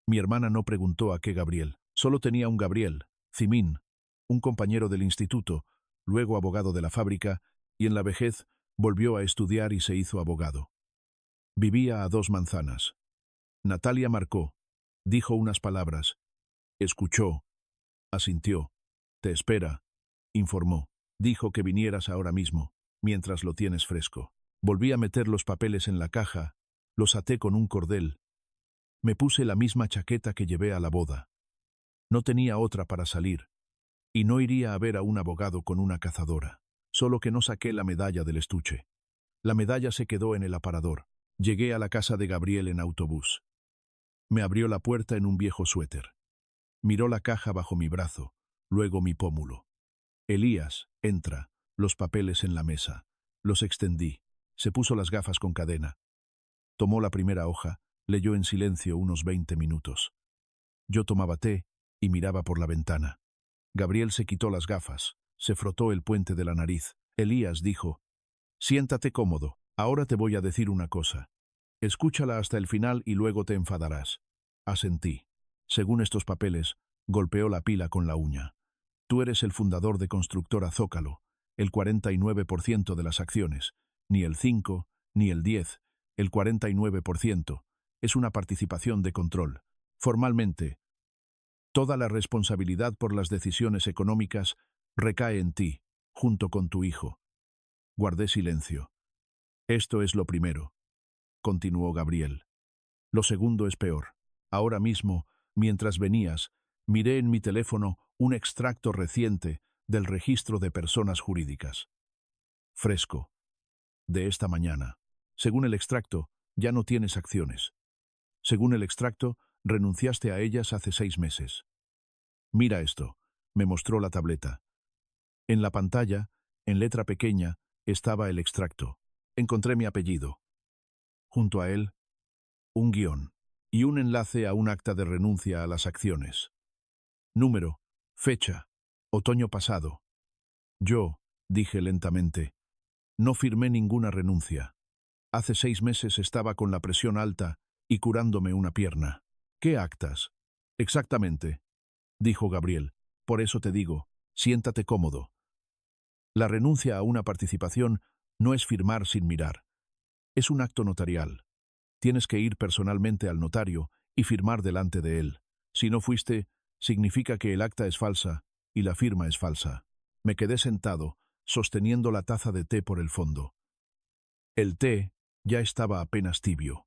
Mi hermana no preguntó a qué Gabriel. Solo tenía un Gabriel, Cimín, un compañero del instituto, luego abogado de la fábrica, y en la vejez volvió a estudiar y se hizo abogado. Vivía a 2 manzanas. Natalia marcó, dijo unas palabras, escuchó, asintió, te espera, informó, dijo que vinieras ahora mismo, mientras lo tienes fresco. Volví a meter los papeles en la caja, los até con un cordel. Me puse la misma chaqueta que llevé a la boda. No tenía otra para salir, y no iría a ver a un abogado con una cazadora, solo que no saqué la medalla del estuche. La medalla se quedó en el aparador. Llegué a la casa de Gabriel en autobús. Me abrió la puerta en un viejo suéter. Miró la caja bajo mi brazo, luego mi pómulo. Elías, entra, los papeles en la mesa. Los extendí. Se puso las gafas con cadena. Tomó la primera hoja, leyó en silencio unos 20 minutos. Yo tomaba té y miraba por la ventana. Gabriel se quitó las gafas, se frotó el puente de la nariz. Elías dijo, siéntate cómodo, ahora te voy a decir una cosa. Escúchala hasta el final y luego te enfadarás. Asentí. Según estos papeles, golpeó la pila con la uña. Tú eres el fundador de Constructora Zócalo, el 49% de las acciones, ni el 5, ni el 10, el 49%. Es una participación de control. Formalmente, toda la responsabilidad por las decisiones económicas recae en ti, junto con tu hijo. Guardé silencio. Esto es lo primero, continuó Gabriel. Lo segundo es peor. Ahora mismo, mientras venías, miré en mi teléfono un extracto reciente del registro de personas jurídicas. Fresco. De esta mañana. Según el extracto, ya no tienes acciones. Según el extracto, renunciaste a ellas hace 6 meses. Mira esto. Me mostró la tableta. En la pantalla, en letra pequeña, estaba el extracto. Encontré mi apellido. Junto a él, un guión y un enlace a un acta de renuncia a las acciones. Número, fecha, otoño pasado. Yo, dije lentamente, no firmé ninguna renuncia. Hace 6 meses estaba con la presión alta y curándome una pierna. ¿Qué actas? Exactamente, dijo Gabriel. Por eso te digo, siéntate cómodo. La renuncia a una participación no es firmar sin mirar. Es un acto notarial. Tienes que ir personalmente al notario y firmar delante de él. Si no fuiste, significa que el acta es falsa y la firma es falsa. Me quedé sentado, sosteniendo la taza de té por el fondo. El té ya estaba apenas tibio.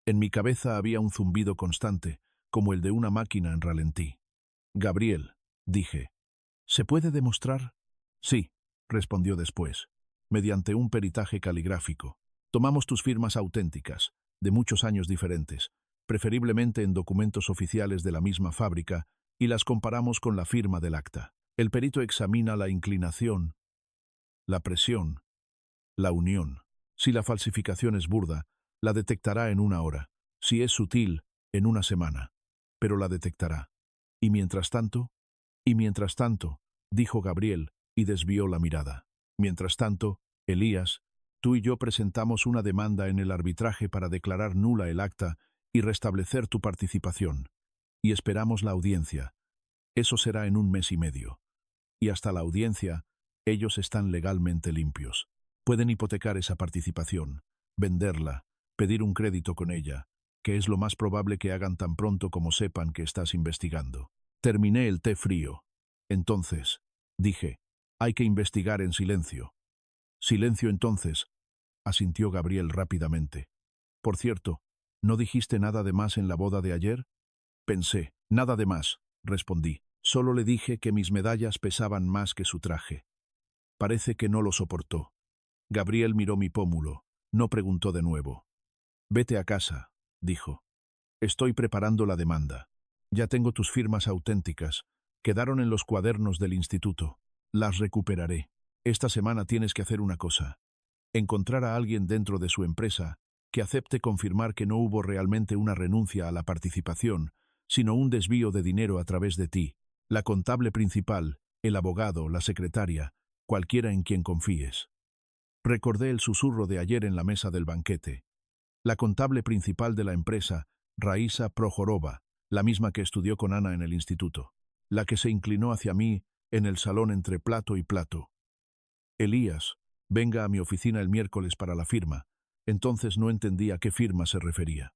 En mi cabeza había un zumbido constante, como el de una máquina en ralentí. Gabriel, dije, ¿se puede demostrar? Sí, respondió después, mediante un peritaje caligráfico. Tomamos tus firmas auténticas, de muchos años diferentes, preferiblemente en documentos oficiales de la misma fábrica, y las comparamos con la firma del acta. El perito examina la inclinación, la presión, la unión. Si la falsificación es burda, la detectará en 1 hora. Si es sutil, en 1 semana. Pero la detectará. Y mientras tanto, dijo Gabriel, y desvió la mirada. Mientras tanto, Elías, Tú y yo presentamos una demanda en el arbitraje para declarar nula el acta y restablecer tu participación. Y esperamos la audiencia. Eso será en 1 mes y medio. Y hasta la audiencia, ellos están legalmente limpios. Pueden hipotecar esa participación, venderla, pedir un crédito con ella, que es lo más probable que hagan tan pronto como sepan que estás investigando. Terminé el té frío. Entonces, dije, hay que investigar en silencio. Silencio entonces, asintió Gabriel rápidamente. Por cierto, ¿no dijiste nada de más en la boda de ayer? Pensé, nada de más, respondí. Solo le dije que mis medallas pesaban más que su traje. Parece que no lo soportó. Gabriel miró mi pómulo. No preguntó de nuevo. Vete a casa, dijo. Estoy preparando la demanda. Ya tengo tus firmas auténticas. Quedaron en los cuadernos del instituto. Las recuperaré. Esta semana tienes que hacer una cosa. Encontrar a alguien dentro de su empresa que acepte confirmar que no hubo realmente una renuncia a la participación, sino un desvío de dinero a través de ti, la contable principal, el abogado, la secretaria, cualquiera en quien confíes. Recordé el susurro de ayer en la mesa del banquete. La contable principal de la empresa, Raísa Prohorova, la misma que estudió con Ana en el instituto, la que se inclinó hacia mí en el salón entre plato y plato. Elías, venga a mi oficina el miércoles para la firma. Entonces no entendí a qué firma se refería.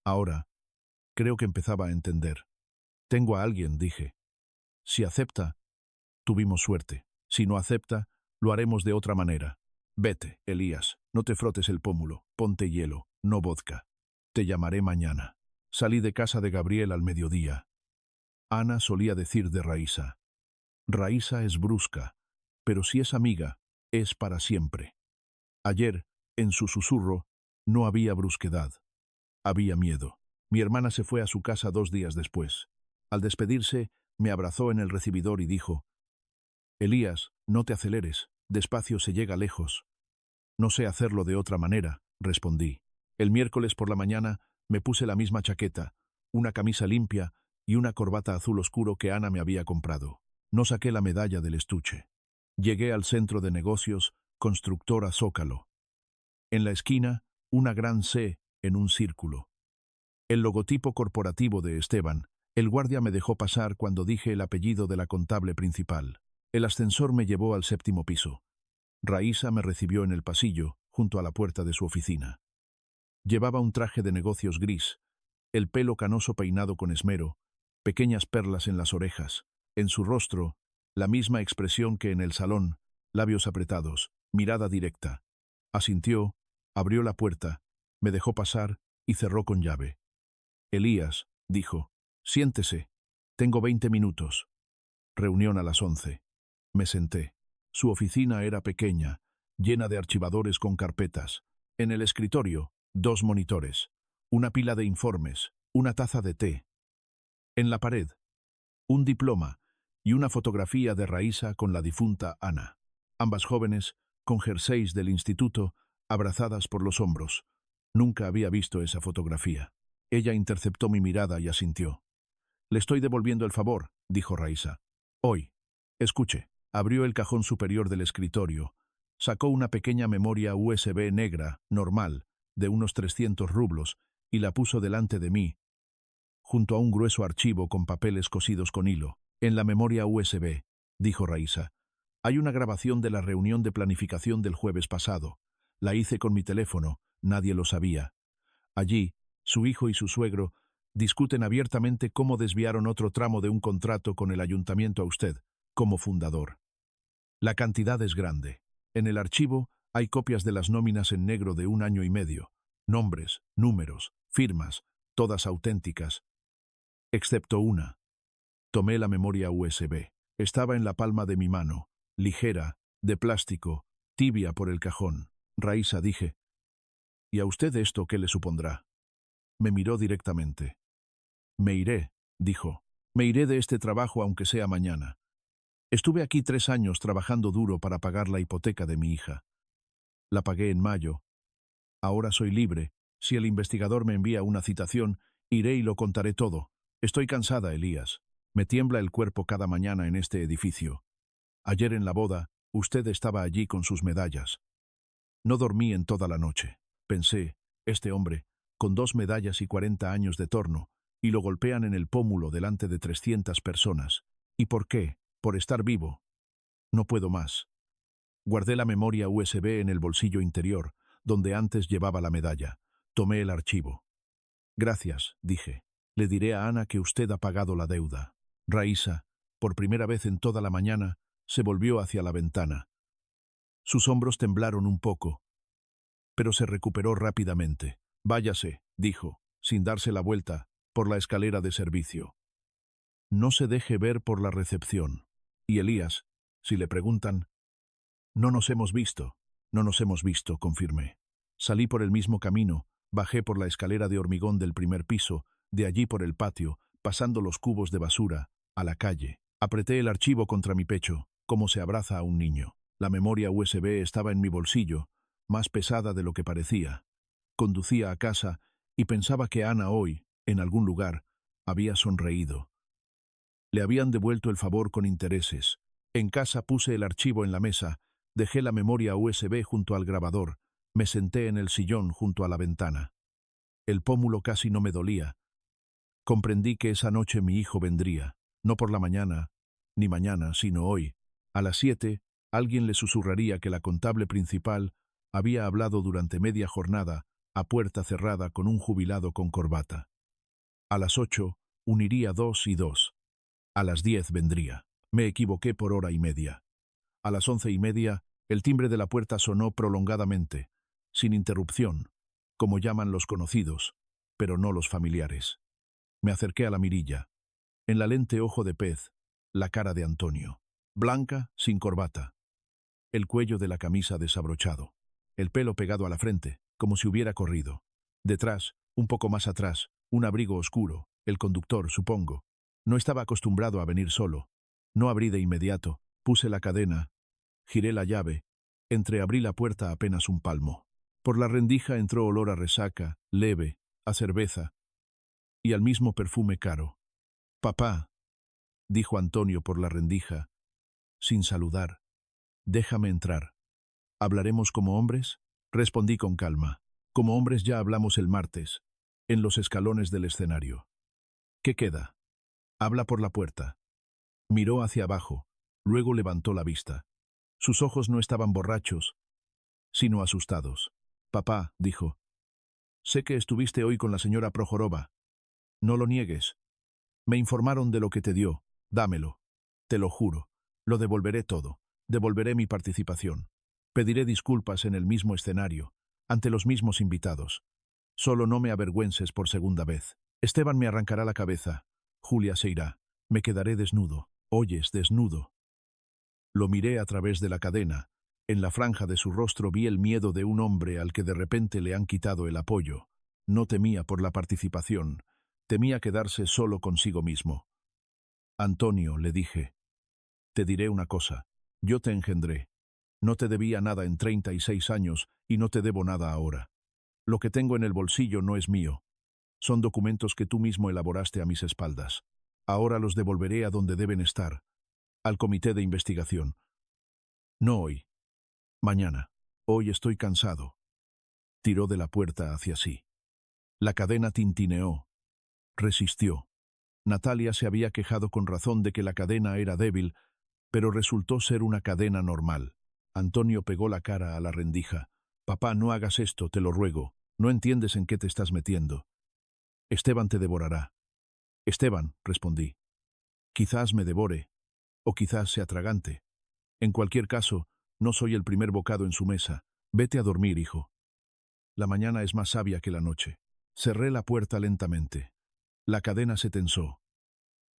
Ahora, creo que empezaba a entender. Tengo a alguien, dije. Si acepta, tuvimos suerte. Si no acepta, lo haremos de otra manera. Vete, Elías, no te frotes el pómulo, ponte hielo, no vodka. Te llamaré mañana. Salí de casa de Gabriel al mediodía. Ana solía decir de Raísa. Raísa es brusca, pero si es amiga, es para siempre. Ayer, en su susurro, no había brusquedad. Había miedo. Mi hermana se fue a su casa 2 días después. Al despedirse, me abrazó en el recibidor y dijo, Elías, no te aceleres, despacio se llega lejos. No sé hacerlo de otra manera, respondí. El miércoles por la mañana me puse la misma chaqueta, una camisa limpia y una corbata azul oscuro que Ana me había comprado. No saqué la medalla del estuche. Llegué al centro de negocios, Constructora Zócalo. En la esquina, una gran C en un círculo. El logotipo corporativo de Esteban. El guardia me dejó pasar cuando dije el apellido de la contable principal. El ascensor me llevó al 7º piso. Raísa me recibió en el pasillo, junto a la puerta de su oficina. Llevaba un traje de negocios gris, el pelo canoso peinado con esmero, pequeñas perlas en las orejas, en su rostro, la misma expresión que en el salón, labios apretados, mirada directa. Asintió, abrió la puerta, me dejó pasar y cerró con llave. Elías, dijo, siéntese, tengo 20 minutos. Reunión a las 11. Me senté. Su oficina era pequeña, llena de archivadores con carpetas. En el escritorio, 2 monitores, una pila de informes, una taza de té. En la pared, un diploma y una fotografía de Raísa con la difunta Ana. Ambas jóvenes, con jerseys del instituto, abrazadas por los hombros. Nunca había visto esa fotografía. Ella interceptó mi mirada y asintió. Le estoy devolviendo el favor, dijo Raísa. Hoy. Escuche. Abrió el cajón superior del escritorio. Sacó una pequeña memoria USB negra, normal, de unos 300 rublos, y la puso delante de mí, junto a un grueso archivo con papeles cosidos con hilo. En la memoria USB, dijo Raísa, hay una grabación de la reunión de planificación del jueves pasado. La hice con mi teléfono, nadie lo sabía. Allí, su hijo y su suegro discuten abiertamente cómo desviaron otro tramo de un contrato con el ayuntamiento a usted, como fundador. La cantidad es grande. En el archivo hay copias de las nóminas en negro de 1 año y medio. Nombres, números, firmas, todas auténticas. Excepto una. Tomé la memoria USB. Estaba en la palma de mi mano, ligera, de plástico, tibia por el cajón. Raísa, dije. ¿Y a usted esto qué le supondrá? Me miró directamente. Me iré, dijo. Me iré de este trabajo aunque sea mañana. Estuve aquí 3 años trabajando duro para pagar la hipoteca de mi hija. La pagué en mayo. Ahora soy libre. Si el investigador me envía una citación, iré y lo contaré todo. Estoy cansada, Elías. Me tiembla el cuerpo cada mañana en este edificio. Ayer en la boda, usted estaba allí con sus medallas. No dormí en toda la noche. Pensé, este hombre, con 2 medallas y 40 años de torno, y lo golpean en el pómulo delante de 300 personas. ¿Y por qué? Por estar vivo. No puedo más. Guardé la memoria USB en el bolsillo interior, donde antes llevaba la medalla. Tomé el archivo. Gracias, dije. Le diré a Ana que usted ha pagado la deuda. Raísa, por primera vez en toda la mañana, se volvió hacia la ventana. Sus hombros temblaron un poco, pero se recuperó rápidamente. Váyase, dijo, sin darse la vuelta, por la escalera de servicio. No se deje ver por la recepción. Y Elías, si le preguntan, no nos hemos visto, confirmé. Salí por el mismo camino, bajé por la escalera de hormigón del primer piso, de allí por el patio, pasando los cubos de basura, a la calle. Apreté el archivo contra mi pecho, como se abraza a un niño. La memoria USB estaba en mi bolsillo, más pesada de lo que parecía. Conducía a casa y pensaba que Ana hoy, en algún lugar, había sonreído. Le habían devuelto el favor con intereses. En casa puse el archivo en la mesa, dejé la memoria USB junto al grabador, me senté en el sillón junto a la ventana. El pómulo casi no me dolía. Comprendí que esa noche mi hijo vendría, no por la mañana, ni mañana, sino hoy. A las 7, alguien le susurraría que la contable principal había hablado durante media jornada, a puerta cerrada con un jubilado con corbata. A las 8, uniría 2 y 2. A las 10 vendría. Me equivoqué por hora y media. A las 11:30, el timbre de la puerta sonó prolongadamente, sin interrupción, como llaman los conocidos, pero no los familiares. Me acerqué a la mirilla. En la lente ojo de pez, la cara de Antonio. Blanca, sin corbata. El cuello de la camisa desabrochado. El pelo pegado a la frente, como si hubiera corrido. Detrás, un poco más atrás, un abrigo oscuro, el conductor, supongo. No estaba acostumbrado a venir solo. No abrí de inmediato, puse la cadena, giré la llave, entreabrí la puerta apenas un palmo. Por la rendija entró olor a resaca, leve, a cerveza, y al mismo perfume caro. «Papá», dijo Antonio por la rendija, sin saludar, «déjame entrar». «¿Hablaremos como hombres?», respondí con calma. «Como hombres ya hablamos el martes, en los escalones del escenario. ¿Qué queda? Habla por la puerta». Miró hacia abajo, luego levantó la vista. Sus ojos no estaban borrachos, sino asustados. «Papá», dijo, «sé que estuviste hoy con la señora Prohorova. No lo niegues. Me informaron de lo que te dio. Dámelo. Te lo juro. Lo devolveré todo. Devolveré mi participación. Pediré disculpas en el mismo escenario, ante los mismos invitados. Solo no me avergüences por segunda vez. Esteban me arrancará la cabeza. Julia se irá. Me quedaré desnudo. Oyes, desnudo». Lo miré a través de la cadena. En la franja de su rostro vi el miedo de un hombre al que de repente le han quitado el apoyo. No temía por la participación. Temía quedarse solo consigo mismo. «Antonio», le dije, «te diré una cosa. Yo te engendré. No te debía nada en 36 años y no te debo nada ahora. Lo que tengo en el bolsillo no es mío. Son documentos que tú mismo elaboraste a mis espaldas. Ahora los devolveré a donde deben estar, al comité de investigación. No hoy. Mañana. Hoy estoy cansado». Tiró de la puerta hacia sí. La cadena tintineó. Resistió. Natalia se había quejado con razón de que la cadena era débil, pero resultó ser una cadena normal. Antonio pegó la cara a la rendija. «Papá, no hagas esto, te lo ruego. No entiendes en qué te estás metiendo. Esteban te devorará». «Esteban», respondí. «Quizás me devore, o quizás sea tragante. En cualquier caso, no soy el primer bocado en su mesa. Vete a dormir, hijo. La mañana es más sabia que la noche». Cerré la puerta lentamente. La cadena se tensó.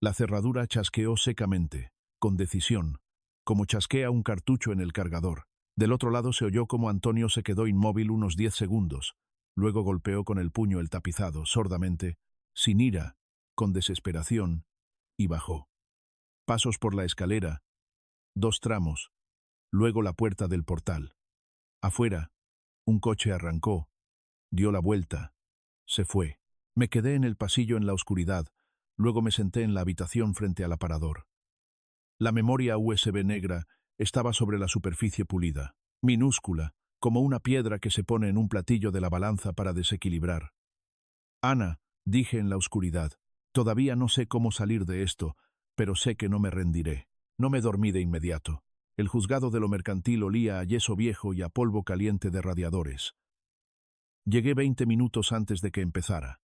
La cerradura chasqueó secamente, con decisión, como chasquea un cartucho en el cargador. Del otro lado se oyó como Antonio se quedó inmóvil unos 10 segundos. Luego golpeó con el puño el tapizado, sordamente, sin ira, con desesperación, y bajó. Pasos por la escalera, 2 tramos, luego la puerta del portal. Afuera, un coche arrancó, dio la vuelta, se fue. Me quedé en el pasillo en la oscuridad, luego me senté en la habitación frente al aparador. La memoria USB negra estaba sobre la superficie pulida, minúscula, como una piedra que se pone en un platillo de la balanza para desequilibrar. Ana, dije en la oscuridad, todavía no sé cómo salir de esto, pero sé que no me rendiré. No me dormí de inmediato. El juzgado de lo mercantil olía a yeso viejo y a polvo caliente de radiadores. Llegué 20 minutos antes de que empezara.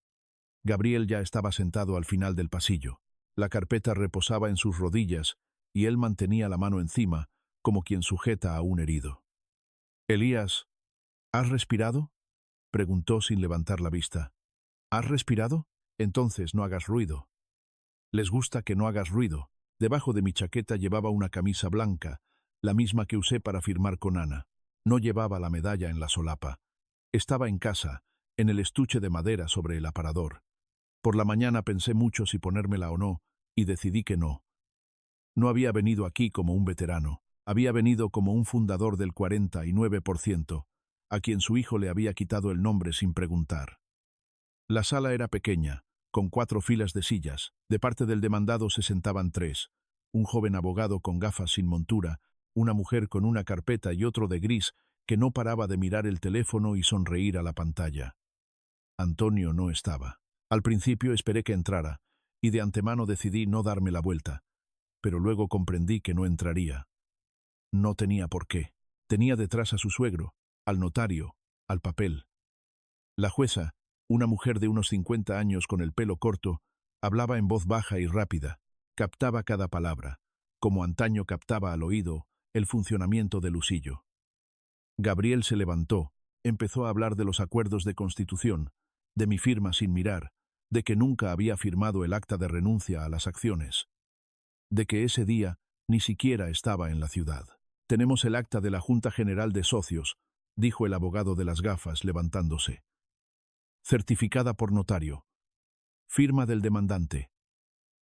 Gabriel ya estaba sentado al final del pasillo. La carpeta reposaba en sus rodillas y él mantenía la mano encima, como quien sujeta a un herido. Elías, ¿has respirado?, preguntó sin levantar la vista. ¿Has respirado? Entonces no hagas ruido. Les gusta que no hagas ruido. Debajo de mi chaqueta llevaba una camisa blanca, la misma que usé para firmar con Ana. No llevaba la medalla en la solapa. Estaba en casa, en el estuche de madera sobre el aparador. Por la mañana pensé mucho si ponérmela o no, y decidí que no. No había venido aquí como un veterano. Había venido como un fundador del 49%, a quien su hijo le había quitado el nombre sin preguntar. La sala era pequeña, con 4 filas de sillas. De parte del demandado se sentaban 3. Un joven abogado con gafas sin montura, una mujer con una carpeta y otro de gris que no paraba de mirar el teléfono y sonreír a la pantalla. Antonio no estaba. Al principio esperé que entrara, y de antemano decidí no darme la vuelta, pero luego comprendí que no entraría. No tenía por qué. Tenía detrás a su suegro, al notario, al papel. La jueza, una mujer de unos 50 años con el pelo corto, hablaba en voz baja y rápida, captaba cada palabra, como antaño captaba al oído el funcionamiento del husillo. Gabriel se levantó, empezó a hablar de los acuerdos de constitución, de mi firma sin mirar, de que nunca había firmado el acta de renuncia a las acciones, de que ese día ni siquiera estaba en la ciudad. Tenemos el acta de la Junta General de Socios, dijo el abogado de las gafas levantándose. Certificada por notario. Firma del demandante.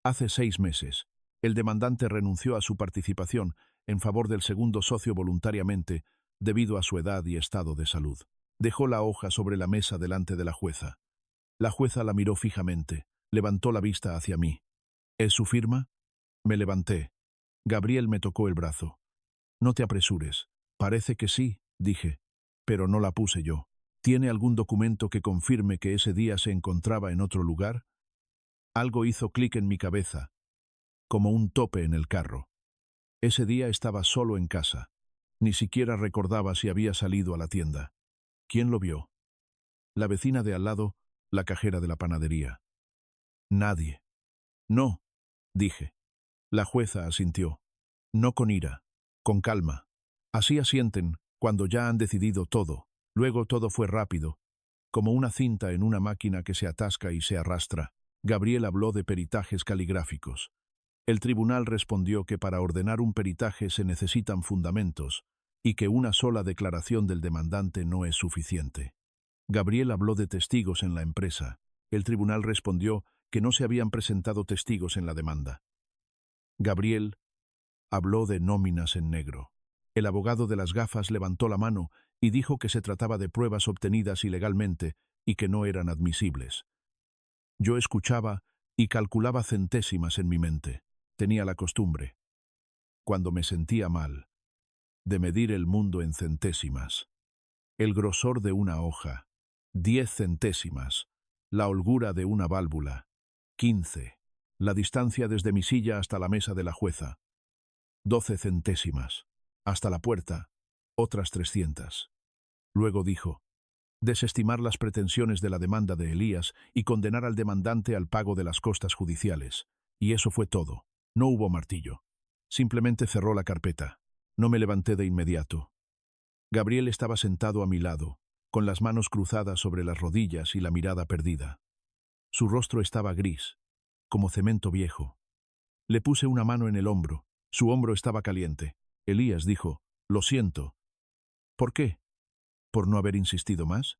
Hace 6 meses, el demandante renunció a su participación en favor del segundo socio voluntariamente, debido a su edad y estado de salud. Dejó la hoja sobre la mesa delante de la jueza. La jueza la miró fijamente, levantó la vista hacia mí. ¿Es su firma? Me levanté. Gabriel me tocó el brazo. No te apresures. Parece que sí, dije, pero no la puse yo. ¿Tiene algún documento que confirme que ese día se encontraba en otro lugar? Algo hizo clic en mi cabeza, como un tope en el carro. Ese día estaba solo en casa. Ni siquiera recordaba si había salido a la tienda. ¿Quién lo vio? La vecina de al lado, la cajera de la panadería. Nadie. No, dije. La jueza asintió. No con ira, con calma. Así asienten cuando ya han decidido todo. Luego todo fue rápido, como una cinta en una máquina que se atasca y se arrastra. Gabriel habló de peritajes caligráficos. El tribunal respondió que para ordenar un peritaje se necesitan fundamentos y que una sola declaración del demandante no es suficiente. Gabriel habló de testigos en la empresa. El tribunal respondió que no se habían presentado testigos en la demanda. Gabriel habló de nóminas en negro. El abogado de las gafas levantó la mano y dijo que se trataba de pruebas obtenidas ilegalmente y que no eran admisibles. Yo escuchaba y calculaba centésimas en mi mente. Tenía la costumbre, cuando me sentía mal, de medir el mundo en centésimas. El grosor de una hoja, 10 centésimas. La holgura de una válvula, 15. La distancia desde mi silla hasta la mesa de la jueza, 12 centésimas. Hasta la puerta, otras 300. Luego dijo, desestimar las pretensiones de la demanda de Elías y condenar al demandante al pago de las costas judiciales. Y eso fue todo. No hubo martillo. Simplemente cerró la carpeta. No me levanté de inmediato. Gabriel estaba sentado a mi lado, con las manos cruzadas sobre las rodillas y la mirada perdida. Su rostro estaba gris, como cemento viejo. Le puse una mano en el hombro. Su hombro estaba caliente. Elías dijo, lo siento. ¿Por qué? ¿Por no haber insistido más?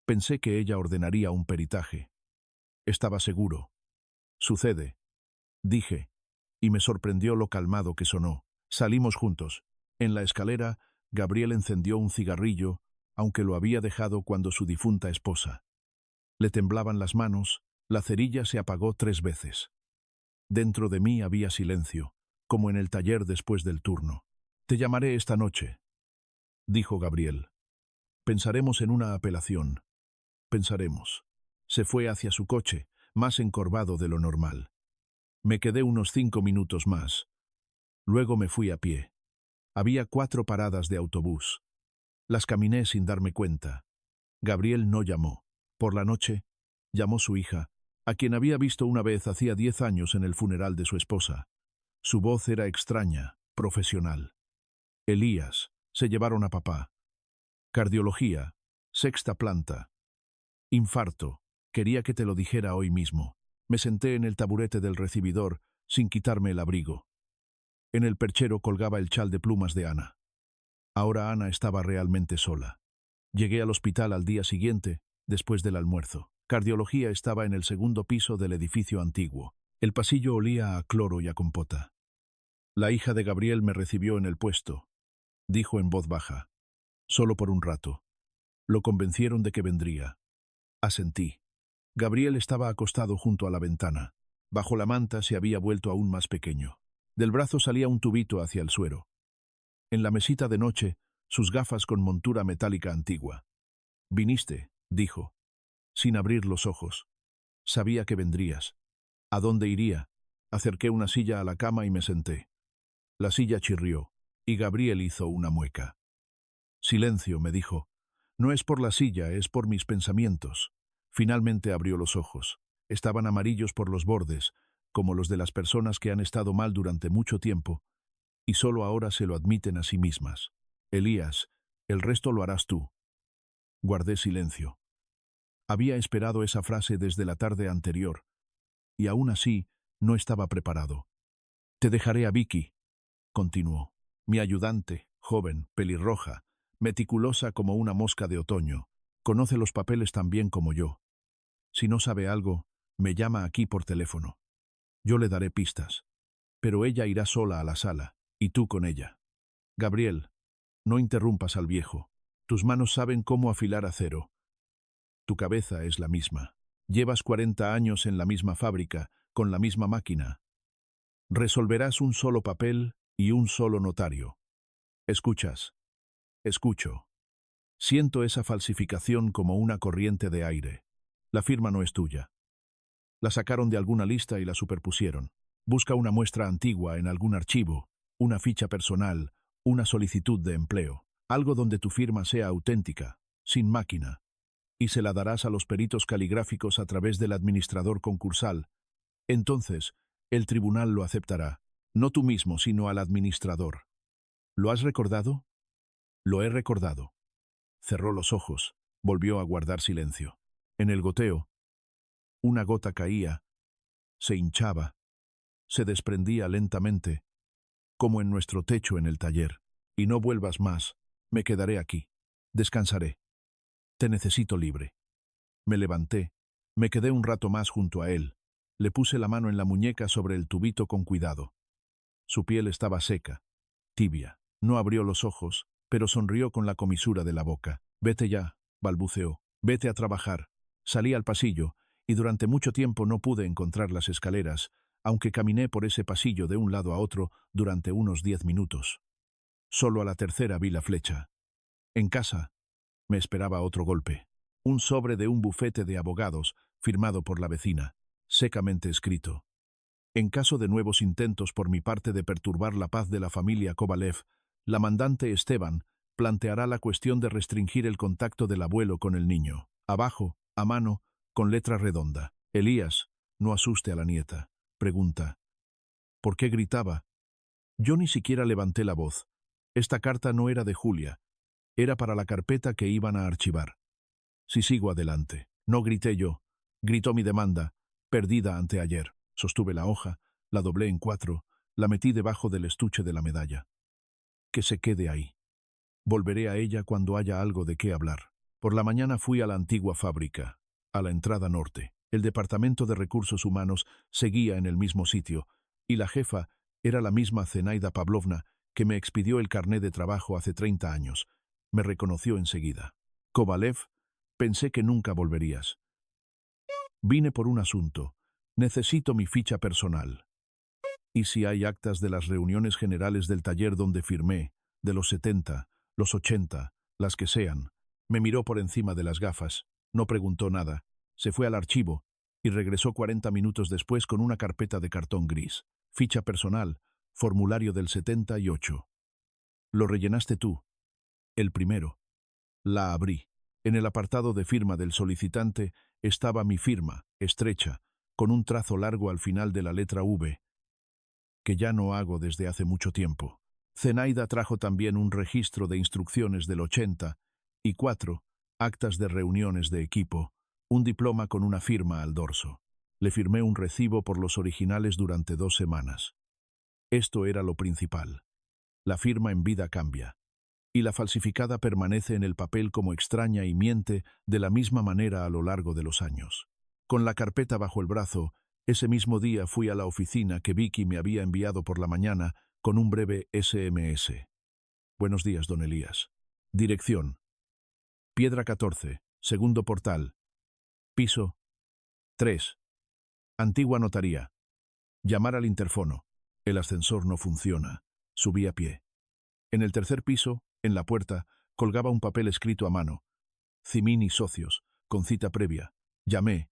Pensé que ella ordenaría un peritaje. Estaba seguro. Sucede, dije, y me sorprendió lo calmado que sonó. Salimos juntos. En la escalera, Gabriel encendió un cigarrillo, aunque lo había dejado cuando su difunta esposa. Le temblaban las manos, la cerilla se apagó 3 veces. Dentro de mí había silencio, como en el taller después del turno. Te llamaré esta noche, dijo Gabriel. Pensaremos en una apelación. Pensaremos. Se fue hacia su coche, más encorvado de lo normal. Me quedé unos 5 minutos más. Luego me fui a pie. Había 4 paradas de autobús. Las caminé sin darme cuenta. Gabriel no llamó. Por la noche, llamó su hija, a quien había visto una vez hacía 10 años en el funeral de su esposa. Su voz era extraña, profesional. Elías, se llevaron a papá. Cardiología, 6ª planta. Infarto, quería que te lo dijera hoy mismo. Me senté en el taburete del recibidor, sin quitarme el abrigo. En el perchero colgaba el chal de plumas de Ana. Ahora Ana estaba realmente sola. Llegué al hospital al día siguiente, después del almuerzo. Cardiología estaba en el 2.º piso del edificio antiguo. El pasillo olía a cloro y a compota. La hija de Gabriel me recibió en el puesto. Dijo en voz baja. Solo por un rato. Lo convencieron de que vendría. Asentí. Gabriel estaba acostado junto a la ventana. Bajo la manta se había vuelto aún más pequeño. Del brazo salía un tubito hacia el suero. En la mesita de noche, sus gafas con montura metálica antigua. Viniste, dijo, sin abrir los ojos. Sabía que vendrías. ¿A dónde iría? Acerqué una silla a la cama y me senté. La silla chirrió, y Gabriel hizo una mueca. Silencio, me dijo. No es por la silla, es por mis pensamientos. Finalmente abrió los ojos. Estaban amarillos por los bordes, como los de las personas que han estado mal durante mucho tiempo, y solo ahora se lo admiten a sí mismas. Elías, el resto lo harás tú. Guardé silencio. Había esperado esa frase desde la tarde anterior, y aún así no estaba preparado. Te dejaré a Vicky, continuó, mi ayudante, joven, pelirroja, meticulosa como una mosca de otoño. Conoce los papeles tan bien como yo. Si no sabe algo, me llama aquí por teléfono. Yo le daré pistas. Pero ella irá sola a la sala, y tú con ella. Gabriel, no interrumpas al viejo. Tus manos saben cómo afilar acero. Tu cabeza es la misma. Llevas 40 años en la misma fábrica, con la misma máquina. Resolverás un solo papel y un solo notario. ¿Escuchas? Escucho. Siento esa falsificación como una corriente de aire. La firma no es tuya. La sacaron de alguna lista y la superpusieron. Busca una muestra antigua en algún archivo, una ficha personal, una solicitud de empleo, algo donde tu firma sea auténtica, sin máquina, y se la darás a los peritos caligráficos a través del administrador concursal. Entonces, el tribunal lo aceptará, no tú mismo, sino al administrador. ¿Lo has recordado? Lo he recordado. Cerró los ojos, volvió a guardar silencio. En el goteo, una gota caía, se hinchaba, se desprendía lentamente, como en nuestro techo en el taller. Y no vuelvas más, me quedaré aquí, descansaré. Te necesito libre. Me levanté, me quedé un rato más junto a él, le puse la mano en la muñeca sobre el tubito con cuidado. Su piel estaba seca, tibia. No abrió los ojos, pero sonrió con la comisura de la boca. Vete ya, balbuceó, vete a trabajar. Salí al pasillo, y durante mucho tiempo no pude encontrar las escaleras, aunque caminé por ese pasillo de un lado a otro durante unos 10 minutos. Solo a la tercera vi la flecha. En casa, me esperaba otro golpe. Un sobre de un bufete de abogados, firmado por la vecina, secamente escrito. En caso de nuevos intentos por mi parte de perturbar la paz de la familia Kovalev, la mandante Esteban planteará la cuestión de restringir el contacto del abuelo con el niño. Abajo, a mano, con letra redonda. Elías, no asuste a la nieta. Pregunta. ¿Por qué gritaba? Yo ni siquiera levanté la voz. Esta carta no era de Julia. Era para la carpeta que iban a archivar. Si sigo adelante. No grité yo. Gritó mi demanda, perdida anteayer. Sostuve la hoja, la doblé en 4, la metí debajo del estuche de la medalla. Que se quede ahí. Volveré a ella cuando haya algo de qué hablar. Por la mañana fui a la antigua fábrica, a la entrada norte. El departamento de recursos humanos seguía en el mismo sitio, y la jefa era la misma Zenaida Pavlovna que me expidió el carné de trabajo hace 30 años. Me reconoció enseguida. Kovalev, pensé que nunca volverías. Vine por un asunto. Necesito mi ficha personal. Y si hay actas de las reuniones generales del taller donde firmé, de los 70, los 80, las que sean, Me miró por encima de las gafas, no preguntó nada, se fue al archivo y regresó 40 minutos después con una carpeta de cartón gris. Ficha personal, formulario del 78. Lo rellenaste tú. El primero. La abrí. En el apartado de firma del solicitante estaba mi firma, estrecha, con un trazo largo al final de la letra V, que ya no hago desde hace mucho tiempo. Zenaida trajo también un registro de instrucciones del 80 y 4, actas de reuniones de equipo, un diploma con una firma al dorso. Le firmé un recibo por los originales durante 2 semanas. Esto era lo principal. La firma en vida cambia, y la falsificada permanece en el papel como extraña y miente de la misma manera a lo largo de los años. Con la carpeta bajo el brazo, ese mismo día fui a la oficina que Vicky me había enviado por la mañana con un breve SMS. Buenos días, don Elías. Dirección: Piedra 14, segundo portal. Piso 3. Antigua notaría. Llamar al interfono. El ascensor no funciona. Subí a pie. En el tercer piso, en la puerta, colgaba un papel escrito a mano. Cimín y socios, con cita previa. Llamé.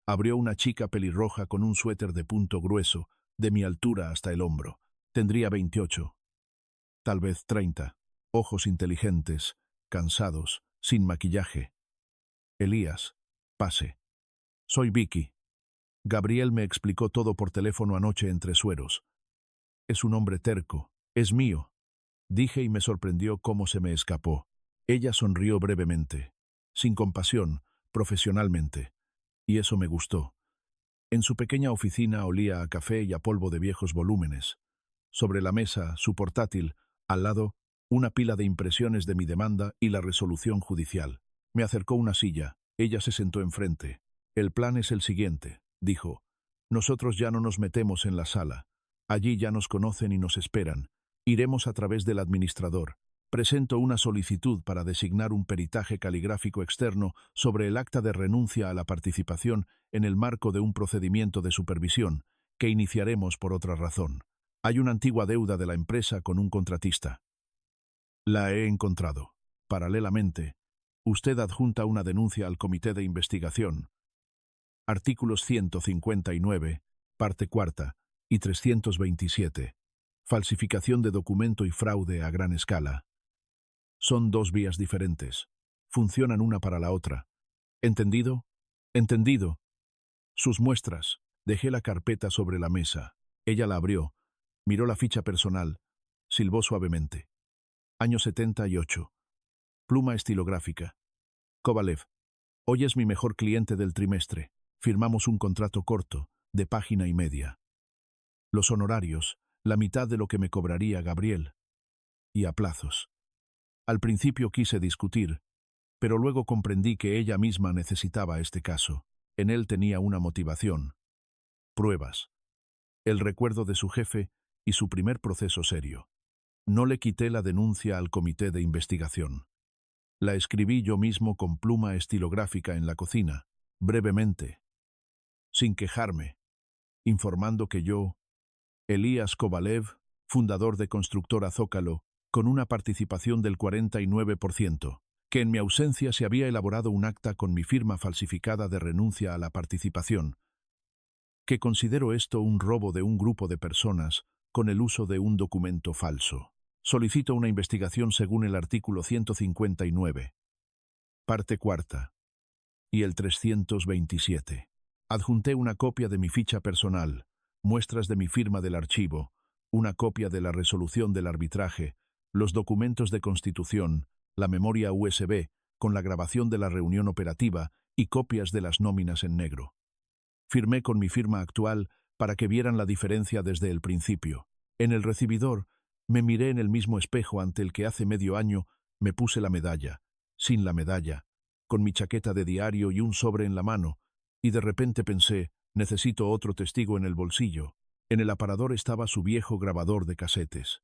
Abrió una chica pelirroja con un suéter de punto grueso, de mi altura hasta el hombro. Tendría 28. Tal vez 30. Ojos inteligentes, cansados, sin maquillaje. Elías, pase. Soy Vicky. Gabriel me explicó todo por teléfono anoche entre sueros. Es un hombre terco. Es mío. Dije y me sorprendió cómo se me escapó. Ella sonrió brevemente, sin compasión, profesionalmente. Y eso me gustó. En su pequeña oficina olía a café y a polvo de viejos volúmenes. Sobre la mesa, su portátil, al lado, una pila de impresiones de mi demanda y la resolución judicial. Me acercó una silla. Ella se sentó enfrente. El plan es el siguiente, dijo. Nosotros ya no nos metemos en la sala. Allí ya nos conocen y nos esperan. Iremos a través del administrador. Presento una solicitud para designar un peritaje caligráfico externo sobre el acta de renuncia a la participación en el marco de un procedimiento de supervisión, que iniciaremos por otra razón. Hay una antigua deuda de la empresa con un contratista. La he encontrado. Paralelamente, usted adjunta una denuncia al comité de investigación. Artículos 159, parte cuarta, y 327. Falsificación de documento y fraude a gran escala. Son 2 vías diferentes. Funcionan una para la otra. ¿Entendido? Entendido. Sus muestras. Dejé la carpeta sobre la mesa. Ella la abrió. Miró la ficha personal. Silbó suavemente. Año 78. Pluma estilográfica. Kovalev. Hoy es mi mejor cliente del trimestre. Firmamos un contrato corto, de página y media. Los honorarios, la mitad de lo que me cobraría Gabriel. Y a plazos. Al principio quise discutir, pero luego comprendí que ella misma necesitaba este caso. En él tenía una motivación. Pruebas. El recuerdo de su jefe y su primer proceso serio. No le quité la denuncia al comité de investigación. La escribí yo mismo con pluma estilográfica en la cocina, brevemente, sin quejarme, informando que yo, Elías Kovalev, fundador de Constructora Zócalo, con una participación del 49%, que en mi ausencia se había elaborado un acta con mi firma falsificada de renuncia a la participación, que considero esto un robo de un grupo de personas con el uso de un documento falso. Solicito una investigación según el artículo 159, parte cuarta, y el 327. Adjunté una copia de mi ficha personal, muestras de mi firma del archivo, una copia de la resolución del arbitraje, los documentos de constitución, la memoria USB, con la grabación de la reunión operativa y copias de las nóminas en negro. Firmé con mi firma actual para que vieran la diferencia desde el principio. En el recibidor, me miré en el mismo espejo ante el que hace medio año me puse la medalla, sin la medalla, con mi chaqueta de diario y un sobre en la mano, y de repente pensé, necesito otro testigo en el bolsillo. En el aparador estaba su viejo grabador de casetes.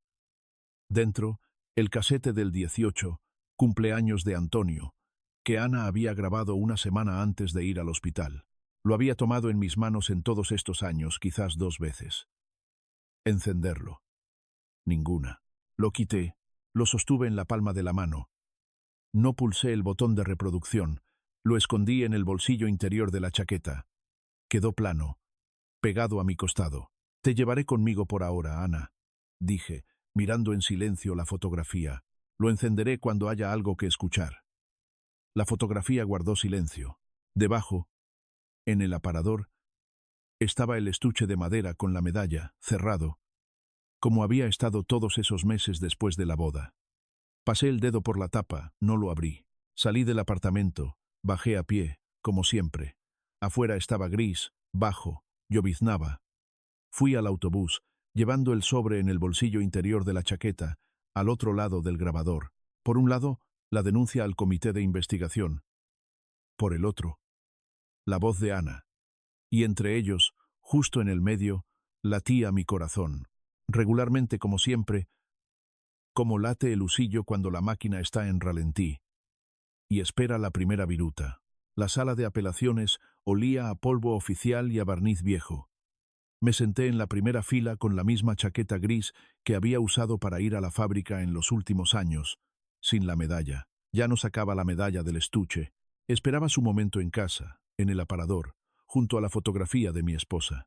Dentro, el casete del 18, cumpleaños de Antonio, que Ana había grabado una semana antes de ir al hospital. Lo había tomado en mis manos en todos estos años, quizás 2 veces. Encenderlo. Ninguna. Lo quité, lo sostuve en la palma de la mano. No pulsé el botón de reproducción. Lo escondí en el bolsillo interior de la chaqueta. Quedó plano, pegado a mi costado. Te llevaré conmigo por ahora, Ana, dije, mirando en silencio la fotografía. Lo encenderé cuando haya algo que escuchar. La fotografía guardó silencio. Debajo, en el aparador, estaba el estuche de madera con la medalla, cerrado, como había estado todos esos meses después de la boda. Pasé el dedo por la tapa, no lo abrí. Salí del apartamento, bajé a pie, como siempre. Afuera estaba gris, bajo, lloviznaba. Fui al autobús, llevando el sobre en el bolsillo interior de la chaqueta, al otro lado del grabador. Por un lado, la denuncia al comité de investigación. Por el otro, la voz de Ana. Y entre ellos, justo en el medio, latía mi corazón. Regularmente, como siempre, como late el husillo cuando la máquina está en ralentí. Y espera la primera viruta. La sala de apelaciones olía a polvo oficial y a barniz viejo. Me senté en la primera fila con la misma chaqueta gris que había usado para ir a la fábrica en los últimos años, sin la medalla. Ya no sacaba la medalla del estuche. Esperaba su momento en casa, en el aparador, junto a la fotografía de mi esposa.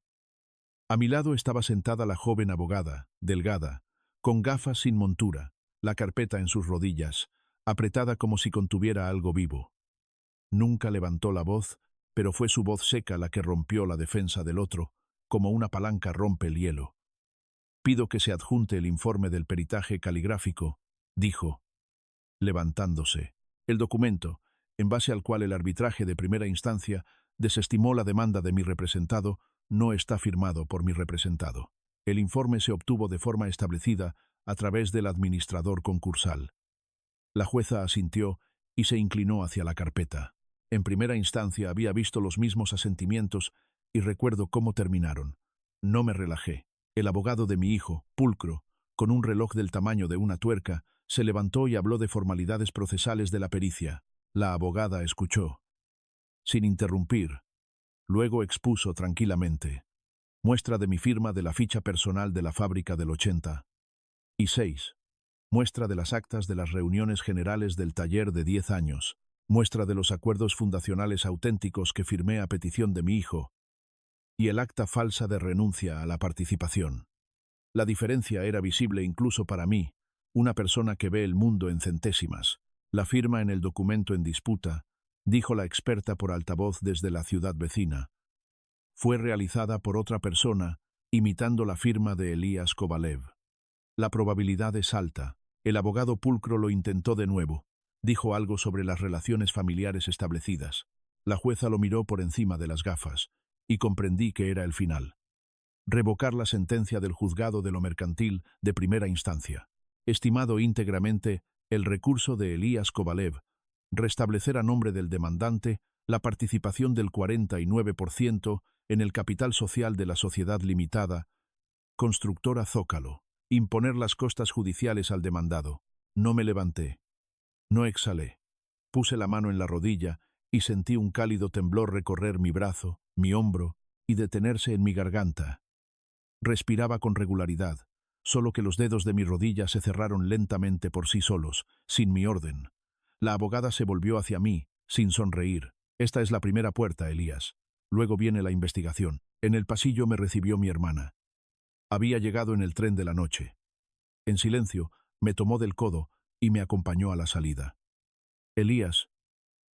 A mi lado estaba sentada la joven abogada, delgada, con gafas sin montura, la carpeta en sus rodillas, apretada como si contuviera algo vivo. Nunca levantó la voz, pero fue su voz seca la que rompió la defensa del otro, como una palanca rompe el hielo. Pido que se adjunte el informe del peritaje caligráfico, dijo, levantándose. El documento, en base al cual el arbitraje de primera instancia desestimó la demanda de mi representado, no está firmado por mi representado. El informe se obtuvo de forma establecida a través del administrador concursal. La jueza asintió y se inclinó hacia la carpeta. En primera instancia había visto los mismos asentimientos y recuerdo cómo terminaron. No me relajé. El abogado de mi hijo, pulcro, con un reloj del tamaño de una tuerca, se levantó y habló de formalidades procesales de la pericia. La abogada escuchó, sin interrumpir. Luego expuso tranquilamente. Muestra de mi firma de la ficha personal de la fábrica del 80. Y 6. Muestra de las actas de las reuniones generales del taller de 10 años. Muestra de los acuerdos fundacionales auténticos que firmé a petición de mi hijo. Y el acta falsa de renuncia a la participación. La diferencia era visible incluso para mí, una persona que ve el mundo en centésimas. La firma en el documento en disputa, dijo la experta por altavoz desde la ciudad vecina, fue realizada por otra persona, imitando la firma de Elías Kovalev. La probabilidad es alta. El abogado pulcro lo intentó de nuevo. Dijo algo sobre las relaciones familiares establecidas. La jueza lo miró por encima de las gafas, y comprendí que era el final. Revocar la sentencia del juzgado de lo mercantil de primera instancia. Estimado íntegramente el recurso de Elías Kovalev, restablecer a nombre del demandante la participación del 49% en el capital social de la sociedad limitada, constructora Zócalo, imponer las costas judiciales al demandado. No me levanté. No exhalé. Puse la mano en la rodilla y sentí un cálido temblor recorrer mi brazo, mi hombro y detenerse en mi garganta. Respiraba con regularidad, solo que los dedos de mi rodilla se cerraron lentamente por sí solos, sin mi orden. La abogada se volvió hacia mí, sin sonreír. Esta es la primera puerta, Elías. Luego viene la investigación. En el pasillo me recibió mi hermana. Había llegado en el tren de la noche. En silencio, me tomó del codo y me acompañó a la salida. Elías,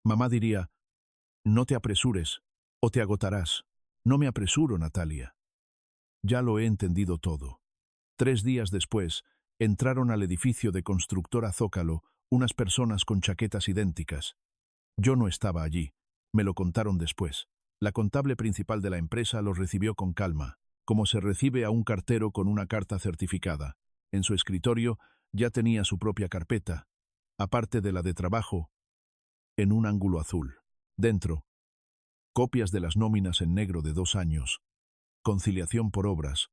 mamá diría, no te apresures, o te agotarás. No me apresuro, Natalia. Ya lo he entendido todo. 3 días después, entraron al edificio de constructora Zócalo unas personas con chaquetas idénticas. Yo no estaba allí. Me lo contaron después. La contable principal de la empresa los recibió con calma, como se recibe a un cartero con una carta certificada. En su escritorio ya tenía su propia carpeta, aparte de la de trabajo, en un ángulo azul. Dentro, copias de las nóminas en negro de 2 años, conciliación por obras,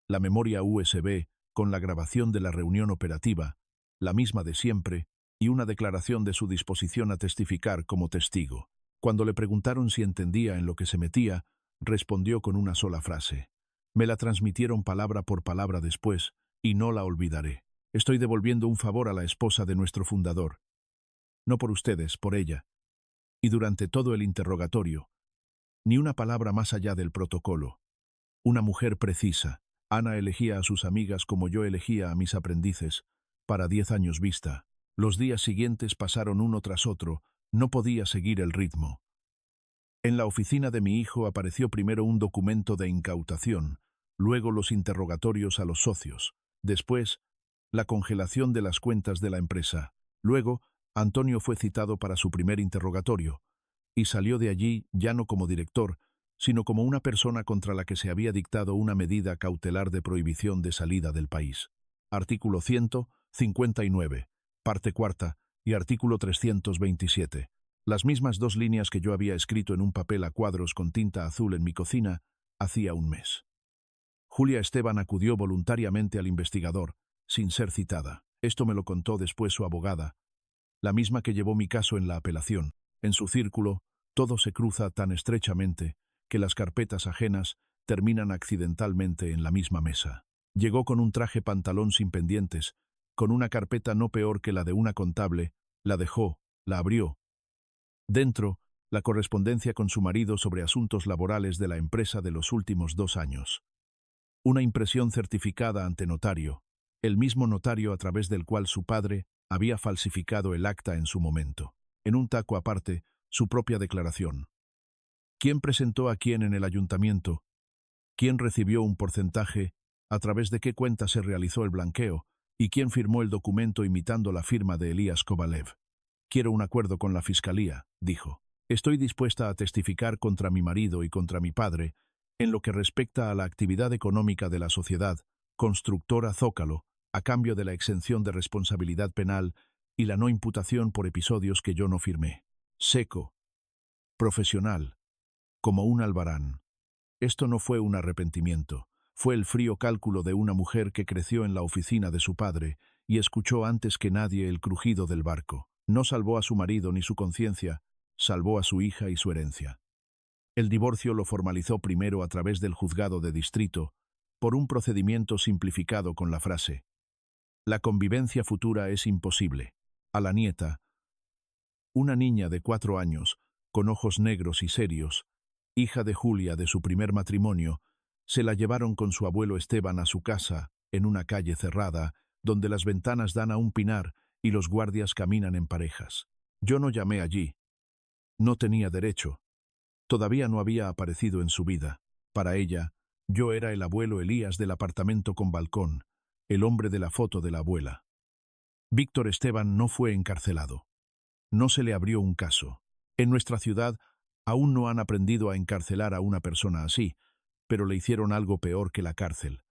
la memoria USB con la grabación de la reunión operativa, la misma de siempre, y una declaración de su disposición a testificar como testigo. Cuando le preguntaron si entendía en lo que se metía, respondió con una sola frase. Me la transmitieron palabra por palabra después, y no la olvidaré. Estoy devolviendo un favor a la esposa de nuestro fundador. No por ustedes, por ella. Y durante todo el interrogatorio, ni una palabra más allá del protocolo. Una mujer precisa. Ana elegía a sus amigas como yo elegía a mis aprendices, para 10 años vista. Los días siguientes pasaron uno tras otro, no podía seguir el ritmo. En la oficina de mi hijo apareció primero un documento de incautación, luego los interrogatorios a los socios, después la congelación de las cuentas de la empresa. Luego, Antonio fue citado para su primer interrogatorio, y salió de allí ya no como director, sino como una persona contra la que se había dictado una medida cautelar de prohibición de salida del país. Artículo 159, parte cuarta, y artículo 327. Las mismas 2 líneas que yo había escrito en un papel a cuadros con tinta azul en mi cocina hacía un mes. Julia Esteban acudió voluntariamente al investigador, sin ser citada. Esto me lo contó después su abogada, la misma que llevó mi caso en la apelación. En su círculo, todo se cruza tan estrechamente que las carpetas ajenas terminan accidentalmente en la misma mesa. Llegó con un traje pantalón sin pendientes, con una carpeta no peor que la de una contable, la dejó, la abrió. Dentro, la correspondencia con su marido sobre asuntos laborales de la empresa de los últimos 2 años. Una impresión certificada ante notario, el mismo notario a través del cual su padre había falsificado el acta en su momento. En un taco aparte, su propia declaración. ¿Quién presentó a quién en el ayuntamiento? ¿Quién recibió un porcentaje? ¿A través de qué cuenta se realizó el blanqueo? ¿Y quién firmó el documento imitando la firma de Elías Kovalev? Quiero un acuerdo con la fiscalía, dijo. Estoy dispuesta a testificar contra mi marido y contra mi padre en lo que respecta a la actividad económica de la sociedad constructora Zócalo, a cambio de la exención de responsabilidad penal y la no imputación por episodios que yo no firmé. Seco. Profesional. Como un albarán. Esto no fue un arrepentimiento, fue el frío cálculo de una mujer que creció en la oficina de su padre y escuchó antes que nadie el crujido del barco. No salvó a su marido ni su conciencia, salvó a su hija y su herencia. El divorcio lo formalizó primero a través del juzgado de distrito, por un procedimiento simplificado con la frase: la convivencia futura es imposible. A la nieta, una niña de 4 años, con ojos negros y serios, hija de Julia de su primer matrimonio, se la llevaron con su abuelo Esteban a su casa, en una calle cerrada, donde las ventanas dan a un pinar y los guardias caminan en parejas. Yo no llamé allí. No tenía derecho. Todavía no había aparecido en su vida. Para ella, yo era el abuelo Elías del apartamento con balcón, el hombre de la foto de la abuela. Víctor Esteban no fue encarcelado. No se le abrió un caso. En nuestra ciudad aún no han aprendido a encarcelar a una persona así, pero le hicieron algo peor que la cárcel.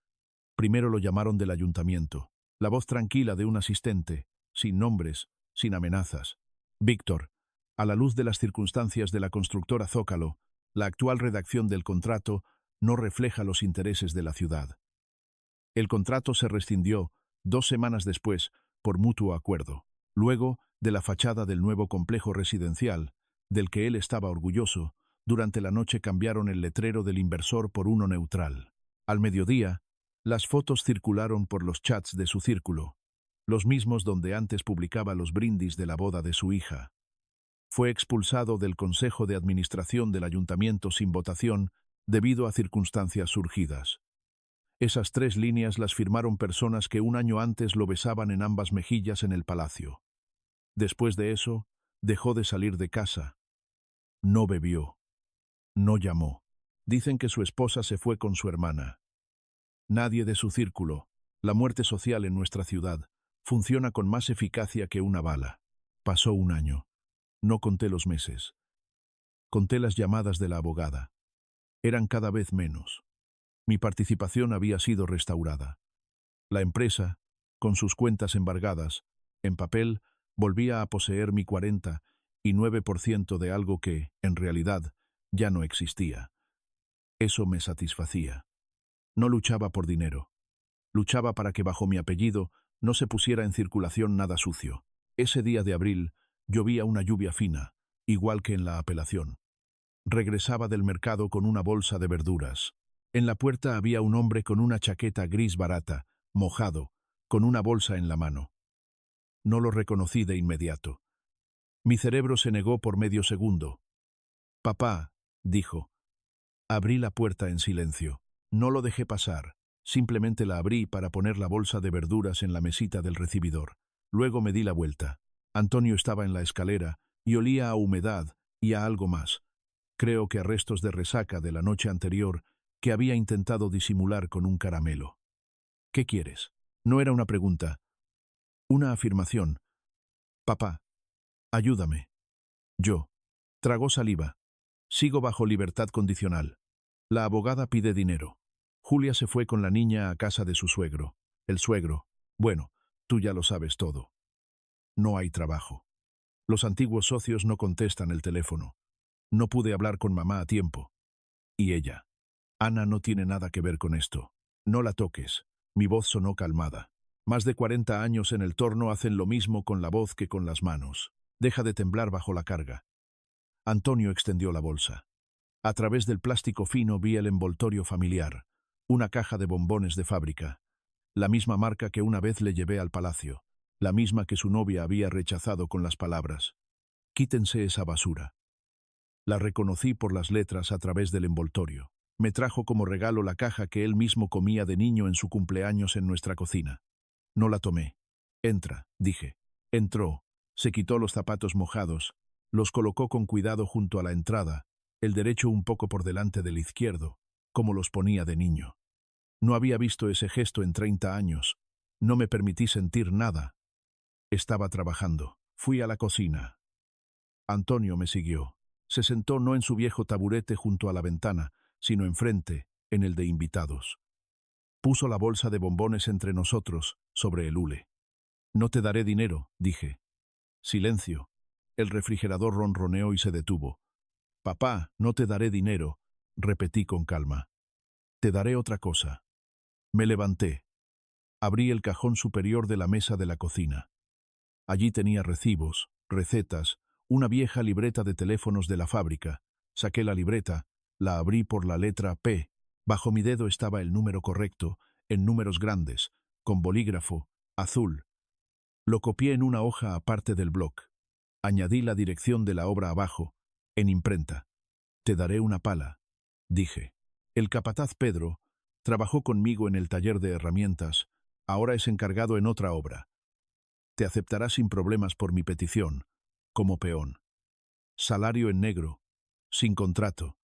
Primero lo llamaron del ayuntamiento. La voz tranquila de un asistente, sin nombres, sin amenazas. Víctor, a la luz de las circunstancias de la constructora Zócalo, la actual redacción del contrato no refleja los intereses de la ciudad. El contrato se rescindió 2 semanas después, por mutuo acuerdo. Luego, de la fachada del nuevo complejo residencial, del que él estaba orgulloso, durante la noche cambiaron el letrero del inversor por uno neutral. Al mediodía, las fotos circularon por los chats de su círculo, los mismos donde antes publicaba los brindis de la boda de su hija. Fue expulsado del Consejo de Administración del Ayuntamiento sin votación debido a circunstancias surgidas. Esas 3 líneas las firmaron personas que un año antes lo besaban en ambas mejillas en el palacio. Después de eso, dejó de salir de casa. No bebió. No llamó. Dicen que su esposa se fue con su hermana. Nadie de su círculo. La muerte social en nuestra ciudad funciona con más eficacia que una bala. Pasó un año. No conté los meses. Conté las llamadas de la abogada. Eran cada vez menos. Mi participación había sido restaurada. La empresa, con sus cuentas embargadas, en papel, volvía a poseer mi 49% de algo que, en realidad, ya no existía. Eso me satisfacía. No luchaba por dinero. Luchaba para que bajo mi apellido no se pusiera en circulación nada sucio. Ese día de abril llovía una lluvia fina, igual que en la apelación. Regresaba del mercado con una bolsa de verduras. En la puerta había un hombre con una chaqueta gris barata, mojado, con una bolsa en la mano. No lo reconocí de inmediato. Mi cerebro se negó por medio segundo. Papá, dijo. Abrí la puerta en silencio. No lo dejé pasar. Simplemente la abrí para poner la bolsa de verduras en la mesita del recibidor. Luego me di la vuelta. Antonio estaba en la escalera y olía a humedad y a algo más. Creo que a restos de resaca de la noche anterior que había intentado disimular con un caramelo. ¿Qué quieres? No era una pregunta. Una afirmación. Papá, ayúdame. Yo. Tragó saliva. Sigo bajo libertad condicional. La abogada pide dinero. Julia se fue con la niña a casa de su suegro. El suegro. Bueno, tú ya lo sabes todo. No hay trabajo. Los antiguos socios no contestan el teléfono. No pude hablar con mamá a tiempo. Y ella. Ana no tiene nada que ver con esto. No la toques. Mi voz sonó calmada. Más de 40 años en el torno hacen lo mismo con la voz que con las manos. Deja de temblar bajo la carga. Antonio extendió la bolsa. A través del plástico fino vi el envoltorio familiar, una caja de bombones de fábrica, la misma marca que una vez le llevé al palacio, la misma que su novia había rechazado con las palabras: «Quítense esa basura». La reconocí por las letras a través del envoltorio. Me trajo como regalo la caja que él mismo comía de niño en su cumpleaños en nuestra cocina. No la tomé. «Entra», dije. Entró, se quitó los zapatos mojados, los colocó con cuidado junto a la entrada, el derecho un poco por delante del izquierdo, como los ponía de niño. No había visto ese gesto en 30 años. No me permití sentir nada. Estaba trabajando. Fui a la cocina. Antonio me siguió. Se sentó no en su viejo taburete junto a la ventana, sino enfrente, en el de invitados. Puso la bolsa de bombones entre nosotros, sobre el hule. «No te daré dinero», dije. Silencio. El refrigerador ronroneó y se detuvo. «Papá, no te daré dinero», repetí con calma. «Te daré otra cosa». Me levanté. Abrí el cajón superior de la mesa de la cocina. Allí tenía recibos, recetas, una vieja libreta de teléfonos de la fábrica. Saqué la libreta, la abrí por la letra P. Bajo mi dedo estaba el número correcto, en números grandes, con bolígrafo, azul. Lo copié en una hoja aparte del bloc. Añadí la dirección de la obra abajo, en imprenta. «Te daré una pala», dije. El capataz Pedro trabajó conmigo en el taller de herramientas, ahora es encargado en otra obra. «Te aceptará sin problemas por mi petición, como peón. Salario en negro, sin contrato.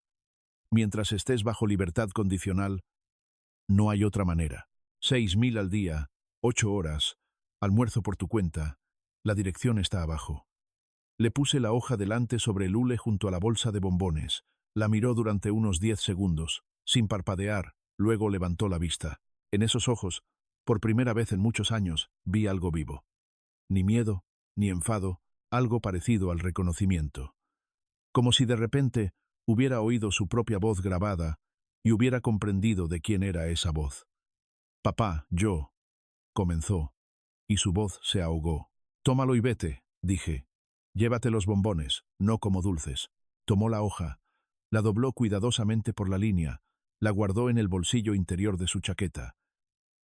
Mientras estés bajo libertad condicional, no hay otra manera. 6.000 al día, 8 horas, almuerzo por tu cuenta, la dirección está abajo». Le puse la hoja delante sobre el hule junto a la bolsa de bombones. La miró durante unos 10 segundos, sin parpadear, luego levantó la vista. En esos ojos, por primera vez en muchos años, vi algo vivo. Ni miedo, ni enfado, algo parecido al reconocimiento. Como si de repente hubiera oído su propia voz grabada y hubiera comprendido de quién era esa voz. «Papá, yo», comenzó, y su voz se ahogó. «Tómalo y vete», dije. «Llévate los bombones, no como dulces». Tomó la hoja, la dobló cuidadosamente por la línea, la guardó en el bolsillo interior de su chaqueta.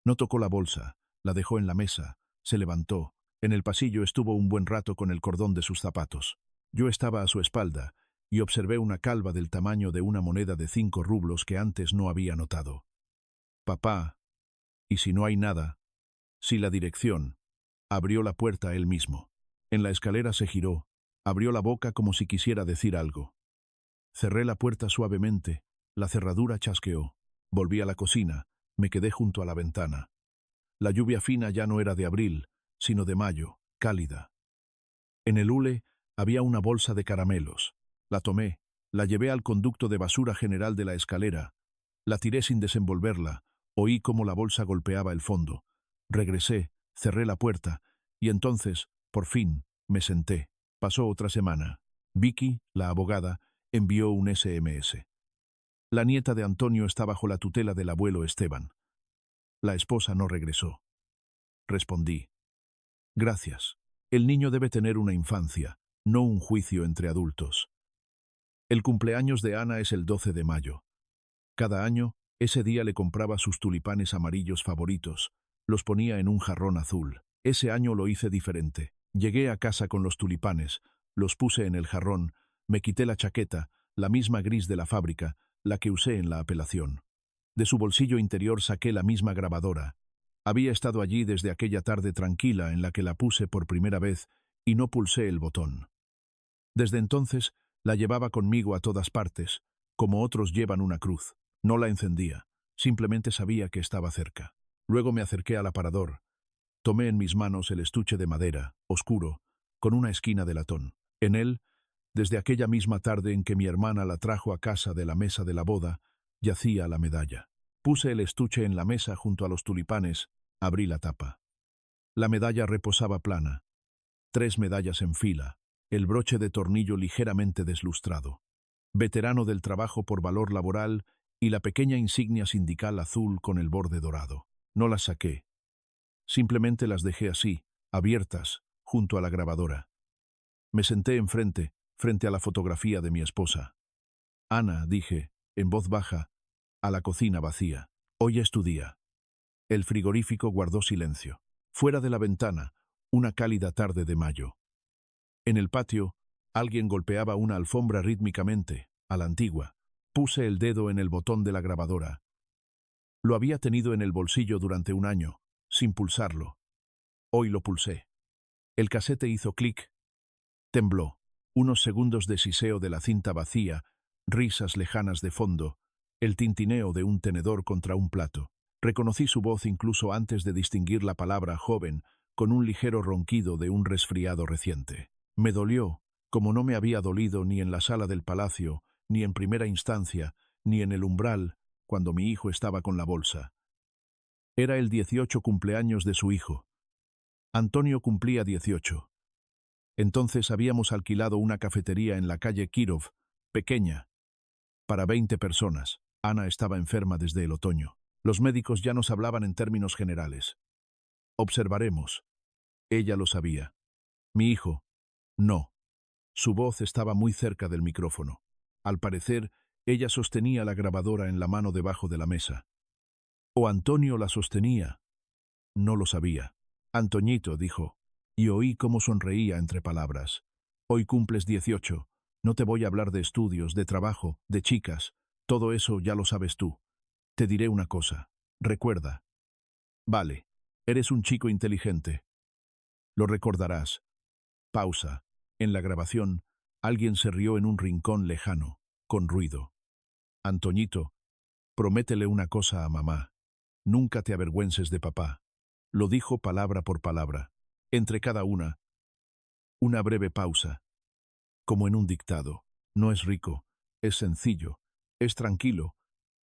No tocó la bolsa, la dejó en la mesa, se levantó. En el pasillo estuvo un buen rato con el cordón de sus zapatos. Yo estaba a su espalda y observé una calva del tamaño de una moneda de 5 rublos que antes no había notado. «Papá, ¿y si no hay nada? Si la dirección?» Abrió la puerta él mismo. En la escalera se giró, abrió la boca como si quisiera decir algo. Cerré la puerta suavemente, la cerradura chasqueó. Volví a la cocina, me quedé junto a la ventana. La lluvia fina ya no era de abril, sino de mayo, cálida. En el hule había una bolsa de caramelos. La tomé, la llevé al conducto de basura general de la escalera. La tiré sin desenvolverla, oí cómo la bolsa golpeaba el fondo. Regresé, cerré la puerta, y entonces, por fin, me senté. Pasó otra semana. Vicky, la abogada, envió un SMS. La nieta de Antonio está bajo la tutela del abuelo Esteban. La esposa no regresó. Respondí: «Gracias. El niño debe tener una infancia, no un juicio entre adultos». El cumpleaños de Ana es el 12 de mayo. Cada año, ese día le compraba sus tulipanes amarillos favoritos. Los ponía en un jarrón azul. Ese año lo hice diferente. Llegué a casa con los tulipanes, Los puse en el jarrón, me quité la chaqueta, la misma gris de la fábrica, la que usé en la apelación. De su bolsillo interior saqué la misma grabadora. Había estado allí desde aquella tarde tranquila en la que la puse por primera vez y no pulsé el botón. Desde entonces la llevaba conmigo a todas partes, como otros llevan una cruz. No la encendía, simplemente sabía que estaba cerca. Luego me acerqué al aparador. Tomé en mis manos el estuche de madera, oscuro, con una esquina de latón. En él, desde aquella misma tarde en que mi hermana la trajo a casa de la mesa de la boda, yacía la medalla. Puse el estuche en la mesa junto a los tulipanes, abrí la tapa. La medalla reposaba plana. 3 medallas en fila, el broche de tornillo ligeramente deslustrado. Veterano del trabajo por valor laboral y la pequeña insignia sindical azul con el borde dorado. No las saqué. Simplemente las dejé así, abiertas, junto a la grabadora. Me senté enfrente, frente a la fotografía de mi esposa. Ana, dije, en voz baja, a la cocina vacía. Hoy es tu día. El frigorífico guardó silencio. Fuera de la ventana, una cálida tarde de mayo. En el patio, alguien golpeaba una alfombra rítmicamente, a la antigua. Puse el dedo en el botón de la grabadora. Lo había tenido en el bolsillo durante un año, sin pulsarlo. Hoy lo pulsé. El casete hizo clic. Tembló. Unos segundos de siseo de la cinta vacía, risas lejanas de fondo, el tintineo de un tenedor contra un plato. Reconocí su voz incluso antes de distinguir la palabra joven, con un ligero ronquido de un resfriado reciente. Me dolió, como no me había dolido ni en la sala del palacio, ni en primera instancia, ni en el umbral, cuando mi hijo estaba con la bolsa. Era el 18 cumpleaños de su hijo. Antonio cumplía 18. Entonces habíamos alquilado una cafetería en la calle Kirov, pequeña, para 20 personas. Ana estaba enferma desde el otoño. Los médicos ya nos hablaban en términos generales. Observaremos. Ella lo sabía. Mi hijo, no. Su voz estaba muy cerca del micrófono. Al parecer, ella sostenía la grabadora en la mano debajo de la mesa. O Antonio la sostenía. No lo sabía. Antoñito, dijo, y oí cómo sonreía entre palabras. Hoy cumples 18. No te voy a hablar de estudios, de trabajo, de chicas. Todo eso ya lo sabes tú. Te diré una cosa. Recuerda. Vale, eres un chico inteligente. Lo recordarás. Pausa. En la grabación, alguien se rió en un rincón lejano, con ruido. Antoñito, prométele una cosa a mamá. Nunca te avergüences de papá. Lo dijo palabra por palabra. Entre cada una breve pausa, como en un dictado. No es rico, es sencillo, es tranquilo,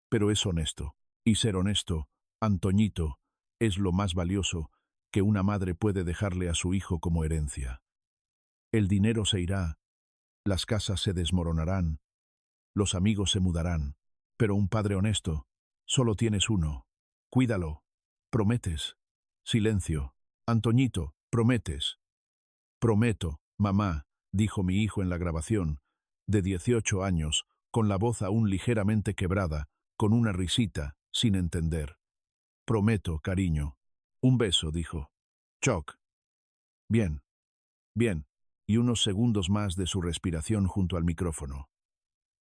pero es honesto. Y ser honesto, Antoñito, es lo más valioso que una madre puede dejarle a su hijo como herencia. El dinero se irá, las casas se desmoronarán, los amigos se mudarán, pero un padre honesto, solo tienes uno. Cuídalo. Prometes. Silencio. Antoñito, prometes. Prometo, mamá, dijo mi hijo en la grabación, de 18 años, con la voz aún ligeramente quebrada, con una risita, sin entender. Prometo, cariño. Un beso, dijo. Choc. Bien. Bien. Y unos segundos más de su respiración junto al micrófono.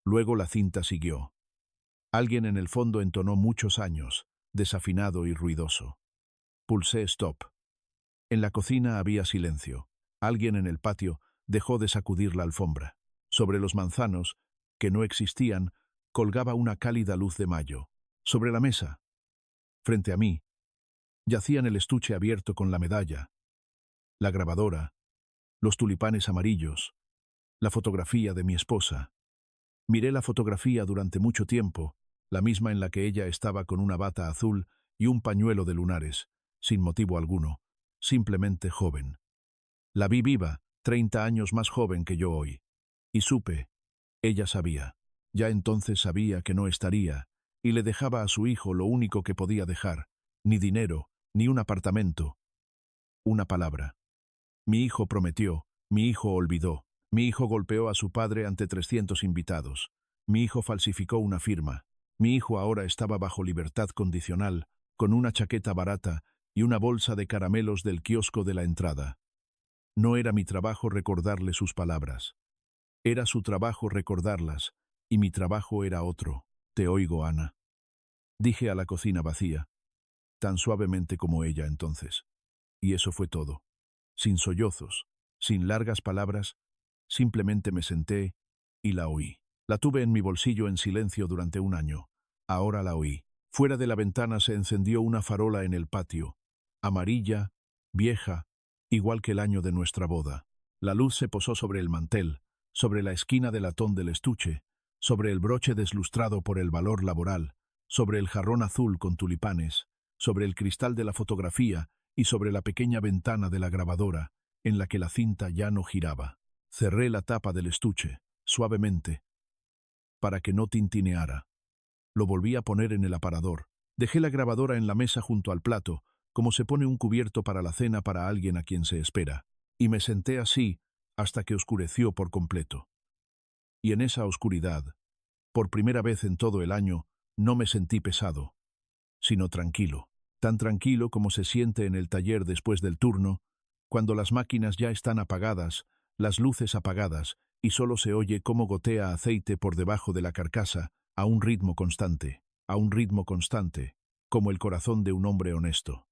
Luego la cinta siguió. Alguien en el fondo entonó muchos años, desafinado y ruidoso. Pulsé stop. En la cocina había silencio. Alguien en el patio dejó de sacudir la alfombra. Sobre los manzanos, que no existían, colgaba una cálida luz de mayo. Sobre la mesa, frente a mí, yacían el estuche abierto con la medalla, la grabadora, los tulipanes amarillos, la fotografía de mi esposa. Miré la fotografía durante mucho tiempo, la misma en la que ella estaba con una bata azul y un pañuelo de lunares, sin motivo alguno, simplemente joven. La vi viva, 30 años más joven que yo hoy. Y supe, ella sabía, ya entonces sabía que no estaría, y le dejaba a su hijo lo único que podía dejar, ni dinero, ni un apartamento. Una palabra. Mi hijo prometió, mi hijo olvidó, mi hijo golpeó a su padre ante 300 invitados, mi hijo falsificó una firma, mi hijo ahora estaba bajo libertad condicional, con una chaqueta barata y una bolsa de caramelos del kiosco de la entrada. No era mi trabajo recordarle sus palabras. Era su trabajo recordarlas, y mi trabajo era otro. Te oigo, Ana. Dije a la cocina vacía, tan suavemente como ella entonces. Y eso fue todo. Sin sollozos, sin largas palabras, simplemente me senté y la oí. La tuve en mi bolsillo en silencio durante un año. Ahora la oí. Fuera de la ventana se encendió una farola en el patio, amarilla, vieja, igual que el año de nuestra boda. La luz se posó sobre el mantel, sobre la esquina del latón del estuche, sobre el broche deslustrado por el valor laboral, sobre el jarrón azul con tulipanes, sobre el cristal de la fotografía y sobre la pequeña ventana de la grabadora, en la que la cinta ya no giraba. Cerré la tapa del estuche, suavemente, para que no tintineara. Lo volví a poner en el aparador. Dejé la grabadora en la mesa junto al plato, como se pone un cubierto para la cena para alguien a quien se espera, y me senté así hasta que oscureció por completo. Y en esa oscuridad, por primera vez en todo el año, no me sentí pesado, sino tranquilo, tan tranquilo como se siente en el taller después del turno, cuando las máquinas ya están apagadas, las luces apagadas, y solo se oye cómo gotea aceite por debajo de la carcasa, a un ritmo constante, como el corazón de un hombre honesto.